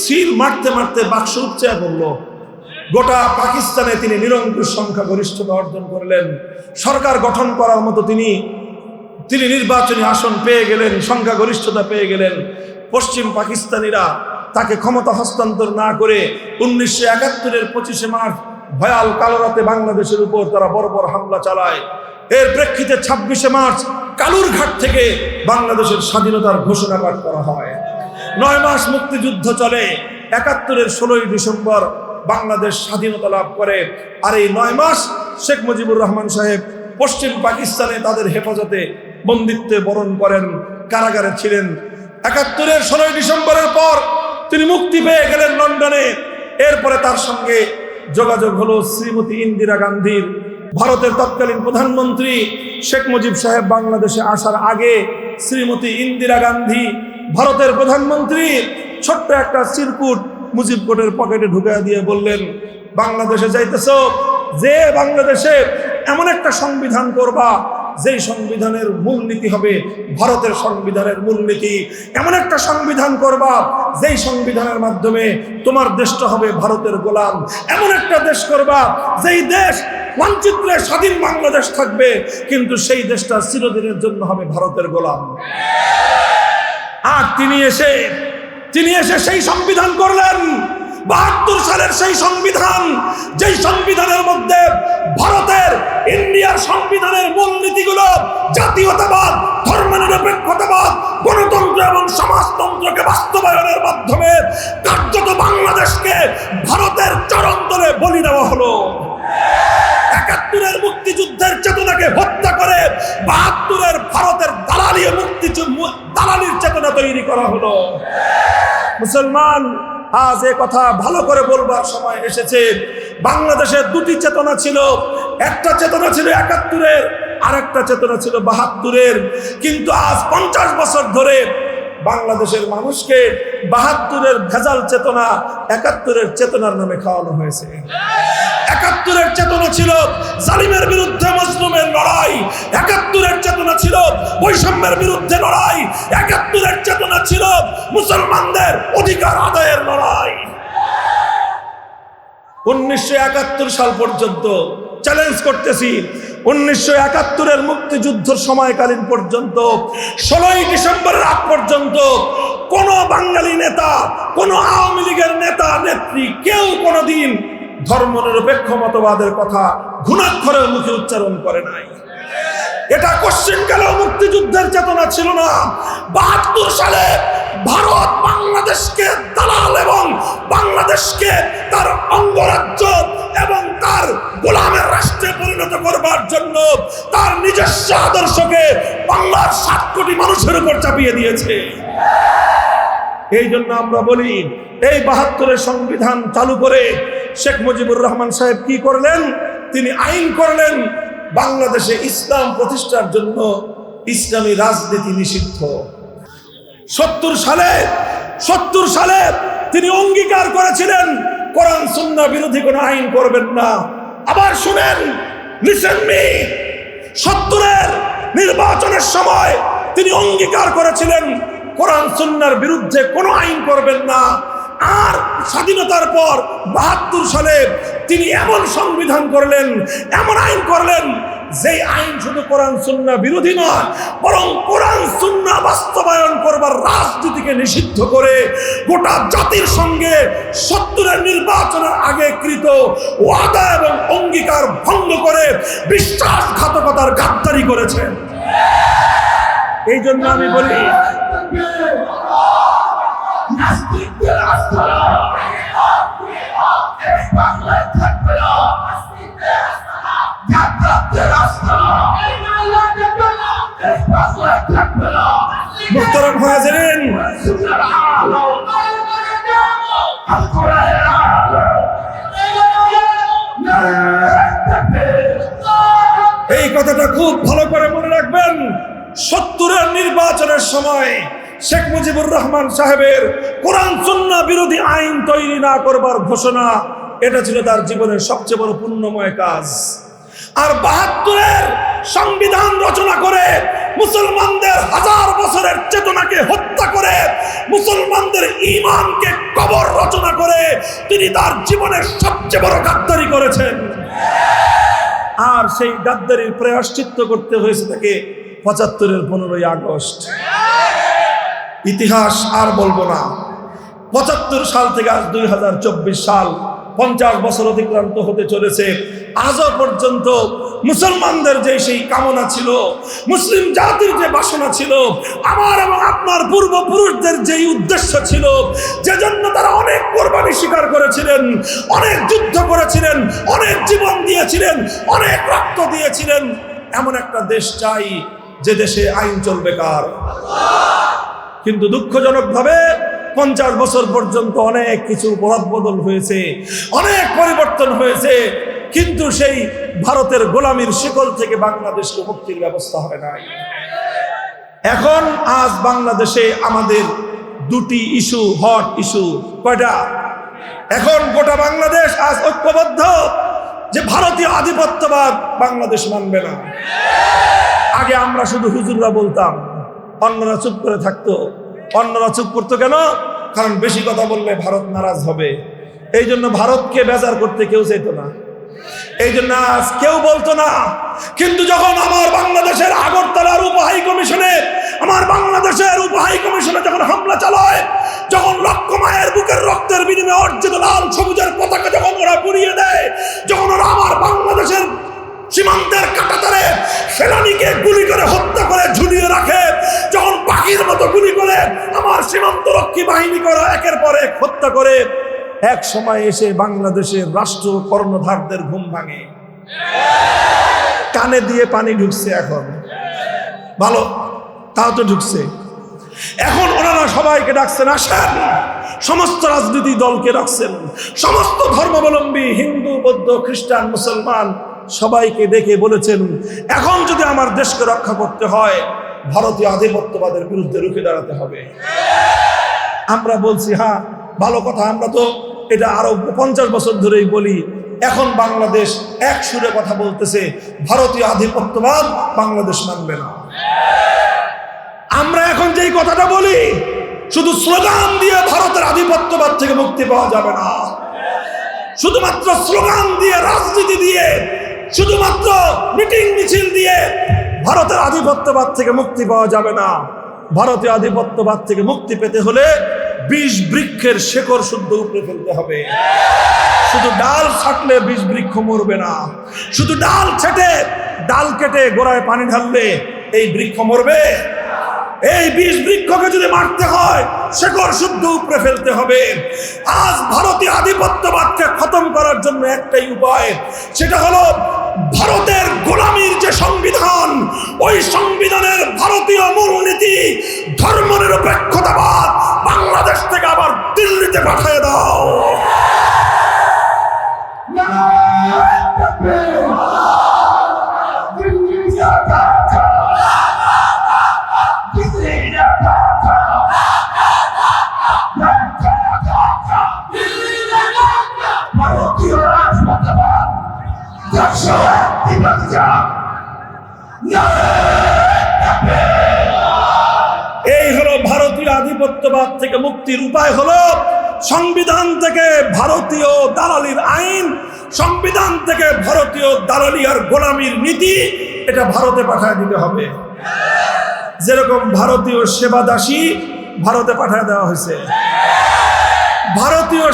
সিল মারতে মারতে বাক্স উপচে পড়লো। গোটা পাকিস্তানে তিনি নিরঙ্কুশ সংখ্যাগরিষ্ঠতা অর্জন করলেন। সরকার গঠন করার মতো তিনি নির্বাচনী আসন পেয়ে গেলেন, সংখ্যাগরিষ্ঠতা পেয়ে গেলেন। পশ্চিম পাকিস্তানিরা তাকে ক্ষমতা হস্তান্তর না করে 1971-এর 25শে মার্চ ভয়াল কালো রাতে বাংলাদেশের উপর তারা বর্বর হামলা চালায়। এর প্রেক্ষিতে 26শে মার্চ কালুরঘাট থেকে বাংলাদেশের স্বাধীনতার ঘোষণা পাঠ করা হয়। 9 মাস মুক্তিযুদ্ধ চলে। 71-এর 16ই ডিসেম্বর বাংলাদেশ স্বাধীনতা লাভ করে। আর এই 9 মাস শেখ মুজিবুর রহমান সাহেব পশ্চিম পাকিস্তানে তাদের হেফাজতে বন্দিত্বে বরণ করেন, কারাগারে ছিলেন। 71-এর 16ই ডিসেম্বরের পর তিনি মুক্তি পেয়ে গেলেন লন্ডনে। এরপরে তার সঙ্গে যোগাযোগ হলো শ্রীমতী ইন্দিরা গান্ধীর। ভারতের তৎকালীন প্রধানমন্ত্রী শেখ মুজিব সাহেব বাংলাদেশে আসার আগে শ্রীমতী ইন্দিরা গান্ধী ভারতের প্রধানমন্ত্রী ছোট্ট একটা চিরকুট মুজিব কোটের পকেটে ঢুকিয়ে দিয়ে বললেন, বাংলাদেশে যাইতেছ, যে বাংলাদেশে এমন একটা সংবিধান করবা যেই সংবিধানের মূলনীতি হবে ভারতের সংবিধানের মূলনীতি। এমন একটা সংবিধান করবা যেই সংবিধানের মাধ্যমে তোমার দেশটা হবে ভারতের গোলাম। এমন একটা দেশ করবা যেই দেশ মানচিত্রে স্বাধীন বাংলাদেশ থাকবে, কিন্তু সেই দেশটা চিরদিনের জন্য হবে ভারতের গোলাম। আর তিনি এসে সেই সংবিধান করলেন। 72 সালের সেই সংবিধান, যেই সংবিধানের মধ্যে ভারতের ইন্ডিয়ার সংবিধানের মূলনীতিগুলো জাতীয়তাবাদ, ধর্মনিরপেক্ষতাবাদ, গণতন্ত্র এবং সমাজতন্ত্রকে বাস্তবায়নের মাধ্যমে কার্যত বাংলাদেশকে ভারতের চরণতলে বলি দেওয়া হলো। 71-এর মুক্তিযুদ্ধের চেতনাকে হত্যা করে 72-এর ভারতের দালালির চেতনা তৈরি করা হলো। মুসলমান, আজ এ কথা ভালো করে বলবার সময় এসেছে। বাংলাদেশে দুটি চেতনা ছিল। একটা চেতনা ছিল 71-এর, আর একটা চেতনা ছিল 72-এর। কিন্তু আজ 50 বছর ধরে বাংলাদেশের মানুষকে 72-এর ভেজাল চেতনা 71-এর চেতনার নামে খাওয়ানো হয়েছে। 71-এর চেতনা ছিল জালিমের বিরুদ্ধে মজলুমের লড়াই। 71-এর চেতনা ছিল বৈষম্যের বিরুদ্ধে লড়াই। 71-এর চেতনা ছিল মুসলমানদের অধিকার আদায়ের লড়াই। 1971 সাল পর্যন্ত চ্যালেঞ্জ করতেছি, 1971-এর মুক্তিযুদ্ধের সময়কালীন পর্যন্ত 16ই ডিসেম্বরের আগ পর্যন্ত কোন বাঙালি নেতা, কোন আওয়ামী লীগের নেতা নেত্রী কেউ কোনোদিন ধর্মনিরপেক্ষ মতবাদের কথা ঘুণাক্ষরের মুখে উচ্চারণ করে নাই। এটা কোশ্চিনকালেও মুক্তিযুদ্ধের চেতনা ছিল না। 72 সালে ভারত বাংলাদেশকে দালাল এবং বাংলাদেশকে তার অঙ্গরাজ্য এবং তার গোলামের রাষ্ট্রে পরিণত করবার জন্য তার নিজস্ব আদর্শকে বাংলার 7 কোটি মানুষের উপর চাপিয়ে দিয়েছে। এই জন্য আমরা বলি, এই 72-এর সংবিধান চালু করে শেখ মুজিবুর রহমান সাহেব কি করলেন? তিনি আইন করলেন বাংলাদেশে ইসলাম প্রতিষ্ঠার জন্য ইসলামী রাজনীতি নিষিদ্ধ। 70 সালে তিনি অঙ্গীকার করেছিলেন কোরআন সুন্নাহ বিরোধী কোনো আইন করবেন না। আবার শুনেন, লিসেন মি, 70-এর নির্বাচনের সময় তিনি অঙ্গীকার করেছিলেন কোরআন সুন্নাহর বিরুদ্ধে কোনো আইন করবেন না। আর স্বাধীনতার পর 72 সালে তিনি এমন সংবিধান করলেন, এমন আইন করলেন, যেই আইন শুধু কোরআন সুন্নাহ বিরোধী নয়, বরং কোরআন সুন্নাহ বাস্তবায়ন করবার রাজনীতিকে নিষিদ্ধ করে গোটা জাতির সঙ্গে 70-এর নির্বাচনের আগে কৃত ওয়াদা এবং অঙ্গীকার ভঙ্গ করে বিশ্বাসঘাতকতার গাদ্দারি করেছেন। এই জন্য আমি বলি, মুহতারাম হাজিরিন, কথাটা খুব ভালো করে মনে রাখবেন। ৭০-এর নির্বাচনের সময় শেখ মুজিবুর রহমান সাহেবের কোরআন সুন্নাহ বিরোধী আইন তৈরি না করবার ঘোষণা, এটা ছিল তার জীবনের সবচেয়ে বড় পুণ্যময় কাজ। আর ৭২-এর সংবিধান রচনা করে মুসলমানদের হাজার বছরের চেতনাকে হত্যা করে মুসলমানদের ঈমানকে কবর রচনা করে তিনি তার জীবনের সবচেয়ে বড় গাদ্দারি করেছেন। আর সেই গাদ্দারির প্রায়শ্চিত্ত করতে হয়েছে তাকে ৭৫-এর 15ই আগস্ট। ইতিহাস আর বলবো না। ৭৫ সাল থেকে আজ 2024 সাল, 50 বছর অতিক্রান্ত হতে চলেছে। আজও পর্যন্ত মুসলমানদের যে সেই কামনা ছিল, মুসলিম জাতির যে বাসনা ছিল, আমার এবং আপনার পূর্বপুরুষদের যেই উদ্দেশ্য ছিল, যে জন্য তারা অনেক কোরবানি স্বীকার করেছিলেন, অনেক যুদ্ধ করেছিলেন, অনেক জীবন দিয়েছিলেন, অনেক রক্ত দিয়েছিলেন, এমন একটা দেশ চাই যে দেশে আইন চলবে কার? কিন্তু দুঃখজনকভাবে 50 বছর পর্যন্ত অনেক কিছু বদল হয়েছে, অনেক পরিবর্তন হয়েছে, কিন্তু সেই ভারতের গোলামির শিকল থেকে বাংলাদেশকে মুক্তির ব্যবস্থা হয় নাই। এখন আজ বাংলাদেশে আমাদের দুটি ইস্যু, হট ইস্যু। কয়টা? এখন গোটা বাংলাদেশ আজ ঐক্যবদ্ধ যে ভারতীয় আধিপত্যবাদ বাংলাদেশ মানবে না। আগে আমরা শুধু হুজুররা বলতাম, অন্যরা চুপ করে থাকতো। অন্যরা চুপ করতো কেন? কারণ বেশি কথা বললে ভারত নারাজ হবে। এই জন্য ভারতকে বেজার করতে কেউ চাইতো না, এই জন্য আজ কেউ বলতো না। কিন্তু যখন আমার বাংলাদেশের আগরতলার উপহাই কমিশনে, আমার বাংলাদেশের উপহাই কমিশনে যখন হামলা চালায়, যখন লক্ষ মায়ের বুকের রক্তের বিনিময়ে অর্জিত লাল সবুজের পতাকা যখন ওরা পুড়িয়ে দেয়, যখন ওরা আমার বাংলাদেশের সীমান্তের কাঁটাতারে সেনানীকে গুলি করে হত্যা করে ঝুলিয়ে রাখে, যখন পাখির মতো গুলি করে আমার সীমান্তরক্ষী বাহিনী করে একের পর এক হত্যা করে, এক সময় এসে বাংলাদেশের রাষ্ট্র কর্ণধারদের ঘুম ভাঙে। কানে দিয়ে পানি ঢুকছে, এখন ভালো তাও তো ঢুকছে। এখন ওনারা সবাইকে ডাকছেন, আসেন, সমস্ত রাজনৈতিক দলকে ডাকছেন, সমস্ত ধর্মাবলম্বী হিন্দু, বৌদ্ধ, খ্রিস্টান, মুসলমান সবাইকে ডেকে বলেছেন, এখন যদি আমার দেশকে রক্ষা করতে হয় ভারতীয় আধিপত্যবাদের বিরুদ্ধে রুখে দাঁড়াতে হবে। আমরা বলছি, হ্যাঁ ভালো কথা, আমরা তো এটা আরো 50 বছর ধরেই বলি। এখন বাংলাদেশ এক সুরে কথা বলতেছে, ভারতীয় আধিপত্যবাদ বাংলাদেশ মানবে না। আমরা এখন যেই কথাটা বলি, শুধু স্লোগান দিয়ে ভারতের আধিপত্যবাদ থেকে মুক্তি পাওয়া যাবে না। শুধুমাত্র স্লোগান দিয়ে, রাজনীতি দিয়ে, শুধুমাত্র মিটিং মিছিল দিয়ে ভারতের আধিপত্যবাদ থেকে মুক্তি পাওয়া যাবে না। ভারতীয় আধিপত্যবাদ থেকে মুক্তি পেতে হলে 20 বৃক্ষের শেকড় শুদ্ধ উপড়ে ফেলতে হবে। শুধু ডাল ছাটলে 20 বৃক্ষ মরবে না। শুধু ডাল কেটে গোড়ায় পানি ঢাললে এই বৃক্ষ মরবে? এই 20 বৃক্ষকে যদি মারতে হয় শেকড় শুদ্ধ উপড়ে ফেলতে হবে। আজ ভারতীয় আধিপত্যবাদকে খতম করার জন্য একটাই উপায়, সেটা হলো ভারতের গোলামীর যে সংবিধান, ওই সংবিধানের ভারতীয় মূলনীতি ধর্মনিরপেক্ষতাবাদ বাংলাদেশ থেকে আবার দিল্লিতে পাঠিয়ে দাও। এই হলো ভারতীয় আধিপত্যবাদ থেকে মুক্তির উপায়, হলো সংবিধান থেকে ভারতীয় দালালির আইন, সংবিধান থেকে ভারতীয় দালালি আর গোলামির নীতি, এটা ভারতে পাঠিয়ে দিতে হবে। যেরকম ভারতীয় সেবা দাসী ভারতে পাঠিয়ে দেওয়া হয়েছে। ভারতীয়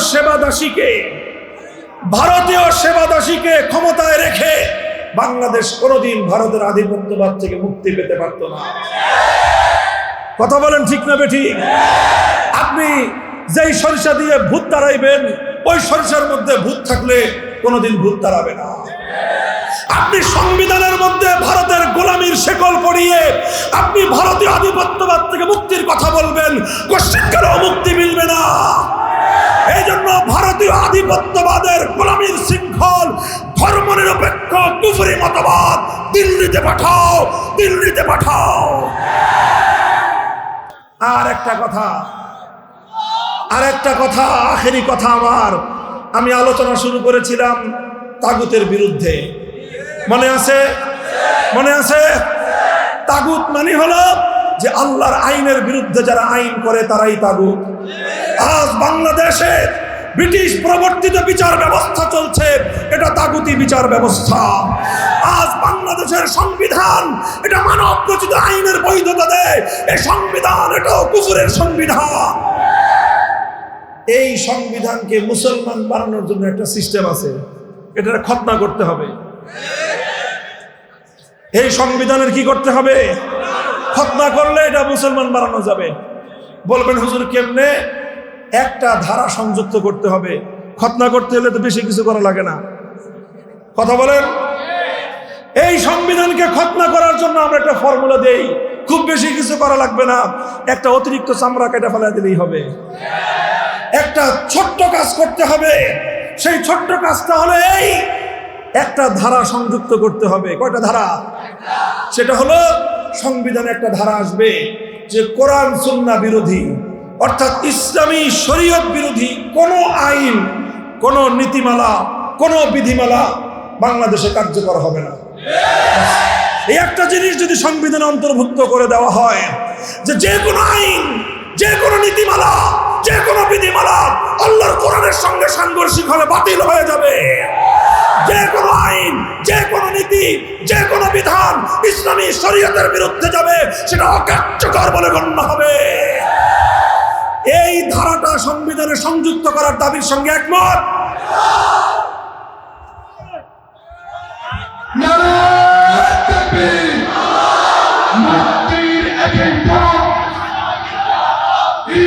সেবা দাসীকে ক্ষমতায় রেখে বাংলাদেশ কোনোদিন ভারতের আধিপত্যবাদ থেকে মুক্তি পেতে পারত না। কথা বলেন ঠিক না বেঠিক? আপনি যেই সরিষা দিয়ে ভূত তাড়াইবেন, ওই সরিষার মধ্যে ভূত থাকলে কোনোদিন ভূত তাড়াবে না। আপনি সংবিধানের মধ্যে ভারতের গোলামির শেকল পরিয়ে আপনি ভারতীয় আধিপত্যবাদ থেকে মুক্তির কথা বলবেন, কোশ্চিনকালেও মুক্তি মিলবে না। এই জন্য ভারতীয় আধিপত্যবাদের গোলামীর শৃঙ্খল ধর্মনিরপেক্ষ কুফরি মতবাদ দিল্লিতে পাঠাও, দিল্লিতে পাঠাও। আর একটা কথা, আখেরি কথা আমার, আমি আলোচনা শুরু করেছিলাম তাগুতের বিরুদ্ধে, মনে আছে? তাগুত মানে হলো যে আল্লাহর আইনের বিরুদ্ধে যারা আইন করে তারাই তাগুত। আজ বাংলাদেশে ব্রিটিশ প্রবর্তিত বিচার ব্যবস্থা চলছে, এটা তাগুতি বিচার ব্যবস্থা। আজ বাংলাদেশের সংবিধান এটা মানব রচিত আইনের বৈধতা দেয়, এই সংবিধান এটাও কুফরের সংবিধান। এই সংবিধানকে মুসলমান বানানোর জন্য একটা সিস্টেম আছে, এটা খতনা করতে হবে। এই সংবিধানের কি করতে হবে? খতনা করলে এটা মুসলমান বানানো যাবে। বলবেন হুজুর কেমনে? একটা ধারা সংযুক্ত করতে হবে। খতনা করতে হলে তো বেশি কিছু করা লাগে না, কথা বলেন। এই সংবিধানকে খতনা করার জন্য আমরা একটা ফর্মুলা দেই, খুব বেশি কিছু করা লাগবে না, একটা অতিরিক্ত চামড়া কেটে ফেলা দিলেই হবে। একটা ছোট্ট কাজ করতে হবে, সেই ছোট্ট কাজটা হলো এই একটা ধারা সংযুক্ত করতে হবে। কয়টা ধারা? সেটা হলো সংবিধানে একটা ধারা আসবে যে কোরআন সুন্নাহ বিরোধী, অর্থাৎ ইসলামী শরীয়ত বিরোধী কোন আইন, কোন নীতিমালা, কোন বিধিমালা বাংলাদেশে কার্যকর হবে না। এই একটা জিনিস যদি সংবিধানে অন্তর্ভুক্ত করে দেওয়া হয় যে কোনো আইন, যে কোনো নীতিমালা, যে কোনো বিধিমালা আল্লাহর কোরআনের সঙ্গে সাংঘর্ষিক হলে বাতিল হয়ে যাবে। যে কোনো আইন, যে কোনো নীতি, যে কোনো বিধান ইসলামী শরীয়তের বিরুদ্ধে যাবে, সেটা অকার্যকর বলে গণ্য হবে। এই ধারাটা সংবিধানে সংযুক্ত করার দাবির সঙ্গে একমত।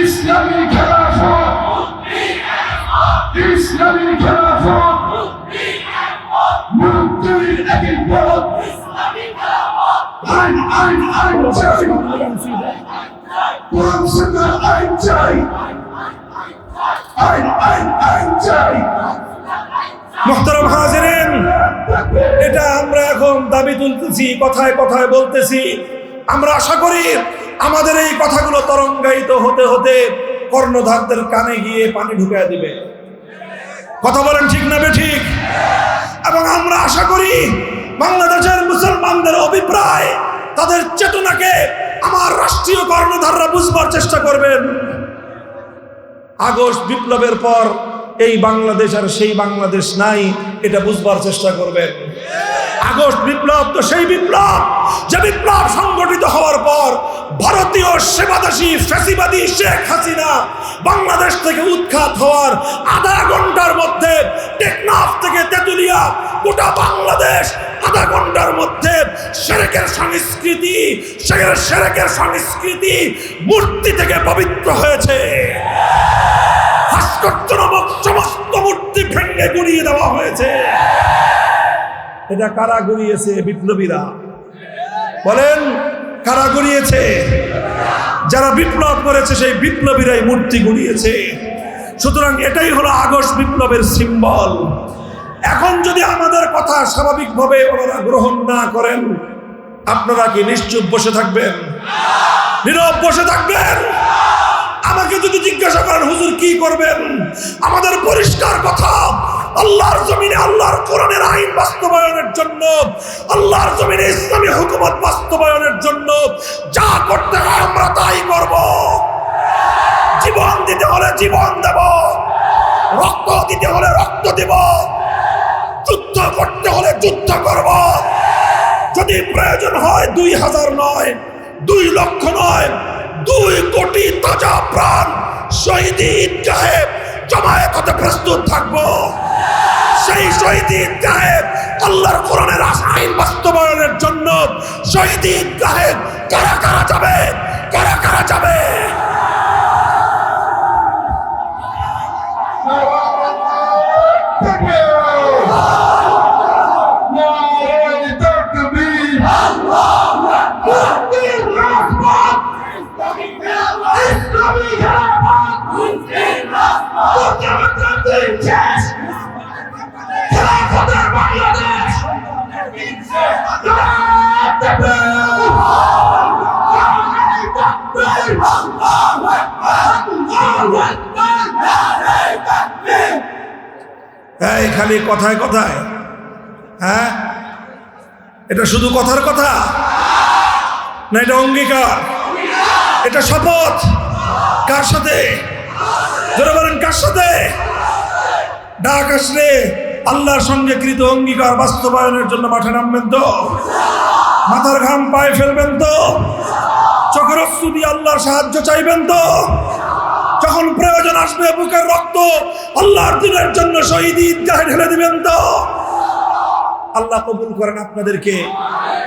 ইসলামী খেলাফত, ইসলামী খেলাফত, মুক্তির একই পথ, আইন আইন আইন চাই, কোরআন সুন্নাহ আইন চাই, আইন আইন আইন চাই। মুহতারাম হাজিরিন, এটা আমরা এখন দাবি তুলতেছি, কথায় কথায় বলতেছি। আমরা আশা করি আমাদের এই কথাগুলো তরঙ্গায়িত হতে হতে কর্ণধারদের কানে গিয়ে পানি ঢুকায় দিবে। কথা বলেন ঠিক না বেঠিক? এবং আমরা আশা করি বাংলাদেশের মুসলমানদের অভিপ্রায়, তাদের চেতনাকে আমার রাষ্ট্রীয় কর্ণধাররা বুঝবার চেষ্টা করবেন। আগস্ট বিপ্লবের পর এই বাংলাদেশ আর সেই বাংলাদেশ নাই, এটা বুঝবার চেষ্টা করবেন। আগস্ট বিপ্লব তো সেই বিপ্লব যে বিপ্লব সংগঠিত হওয়ার পর ভারতীয় সেবাদাসী ফ্যাসিবাদী শেখ হাসিনা বাংলাদেশ থেকে উৎখাত হওয়ার আধা ঘন্টার মধ্যে টেকনাফ থেকে তেতুলিয়া গোটা বাংলাদেশ আধা ঘন্টার মধ্যে শিরকের সংস্কৃতি মূর্তি থেকে পবিত্র হয়েছে। ভাস্কর্য নামক সমস্ত মূর্তি ভেঙে গুড়িয়ে দেওয়া হয়েছে। এটা কারা গড়িয়েছে? বিপ্লবীরা। বলেন কারা গড়িয়েছে? যারা বিপ্লব করেছে সেই বিপ্লবীরাই মূর্তি গড়িয়েছে। সুতরাং এটাই হলো আগস্ট বিপ্লবের সিম্বল। এখন যদি আমাদের কথা স্বাভাবিকভাবে ওনারা গ্রহণ না করেন, আপনারা কি নিশ্চুপ বসে থাকবেন? নীরব বসে থাকবেন? আমাকে যদি জিজ্ঞাসা করেন হুজুর কি করবেন, আমাদের পরিষ্কার কথা, আল্লাহর জমিনে আল্লাহর কোরআনের আইন বাস্তবায়নের জন্য, আল্লাহর জমিনে ইসলামী হুকুমত বাস্তবায়নের জন্য যা করতে হয় আমরা তাই করব। জীবন দিতে হলে জীবন দেব, রক্ত দিতে হলে রক্ত দেব, যুদ্ধ করতে হলে যুদ্ধ করব। যদি প্রয়োজন হয় 2000 নয়, 2 লক্ষ নয়, 2 কোটি তাজা প্রাণ শহীদ ঈদগাহে জমায়েত হতে প্রস্তুত থাকবো। সেই শহীদ ঈদগাহে আল্লাহর কোরআনের আইন বাস্তবায়নের জন্য শহীদ ঈদগাহে কারা কারা যাবে? কারা কারা যাবে? ইসলামী খেলাফত, এই খালি কথায় কথায়, হ্যাঁ, এটা শুধু কথার কথা না, এটা অঙ্গীকার, এটা শপথ। কার সাথে? যারা বলেন কার সাথে? ডাক আসলে আল্লাহর সঙ্গে কৃত অঙ্গীকার বাস্তবায়নের জন্য মাঠে নামবেন তো? মাথার ঘাম পায়ে ফেলবেন তো? চোখের অশ্রু দিয়ে আল্লাহর সাহায্য চাইবেন তো? যখন প্রয়োজন আসবে বুকের রক্ত আল্লাহর দিনের জন্য শহীদ ঈদগাহে ঢেলে দিবেন তো? আল্লাহ কবুল করেন আপনাদেরকে,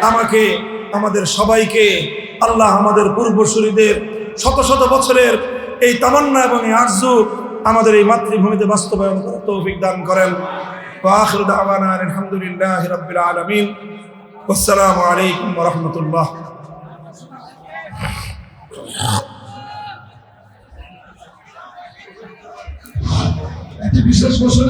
আমাকে, আমাদের সবাইকে। আল্লাহ আমাদের পূর্বসূরীদের শত শত বছরের এই তামান্না এবং এই আরজু আমাদের এই মাতৃভূমিতে বাস্তবায়ন করার তৌফিক দান করেন। ওয়া আখিরু দাওয়ানা আলহামদুলিল্লাহি রাব্বিল আলামিন। আসসালামু আলাইকুম ওয়া রাহমাতুল্লাহ। একটি বিশেষ ঘোষণা।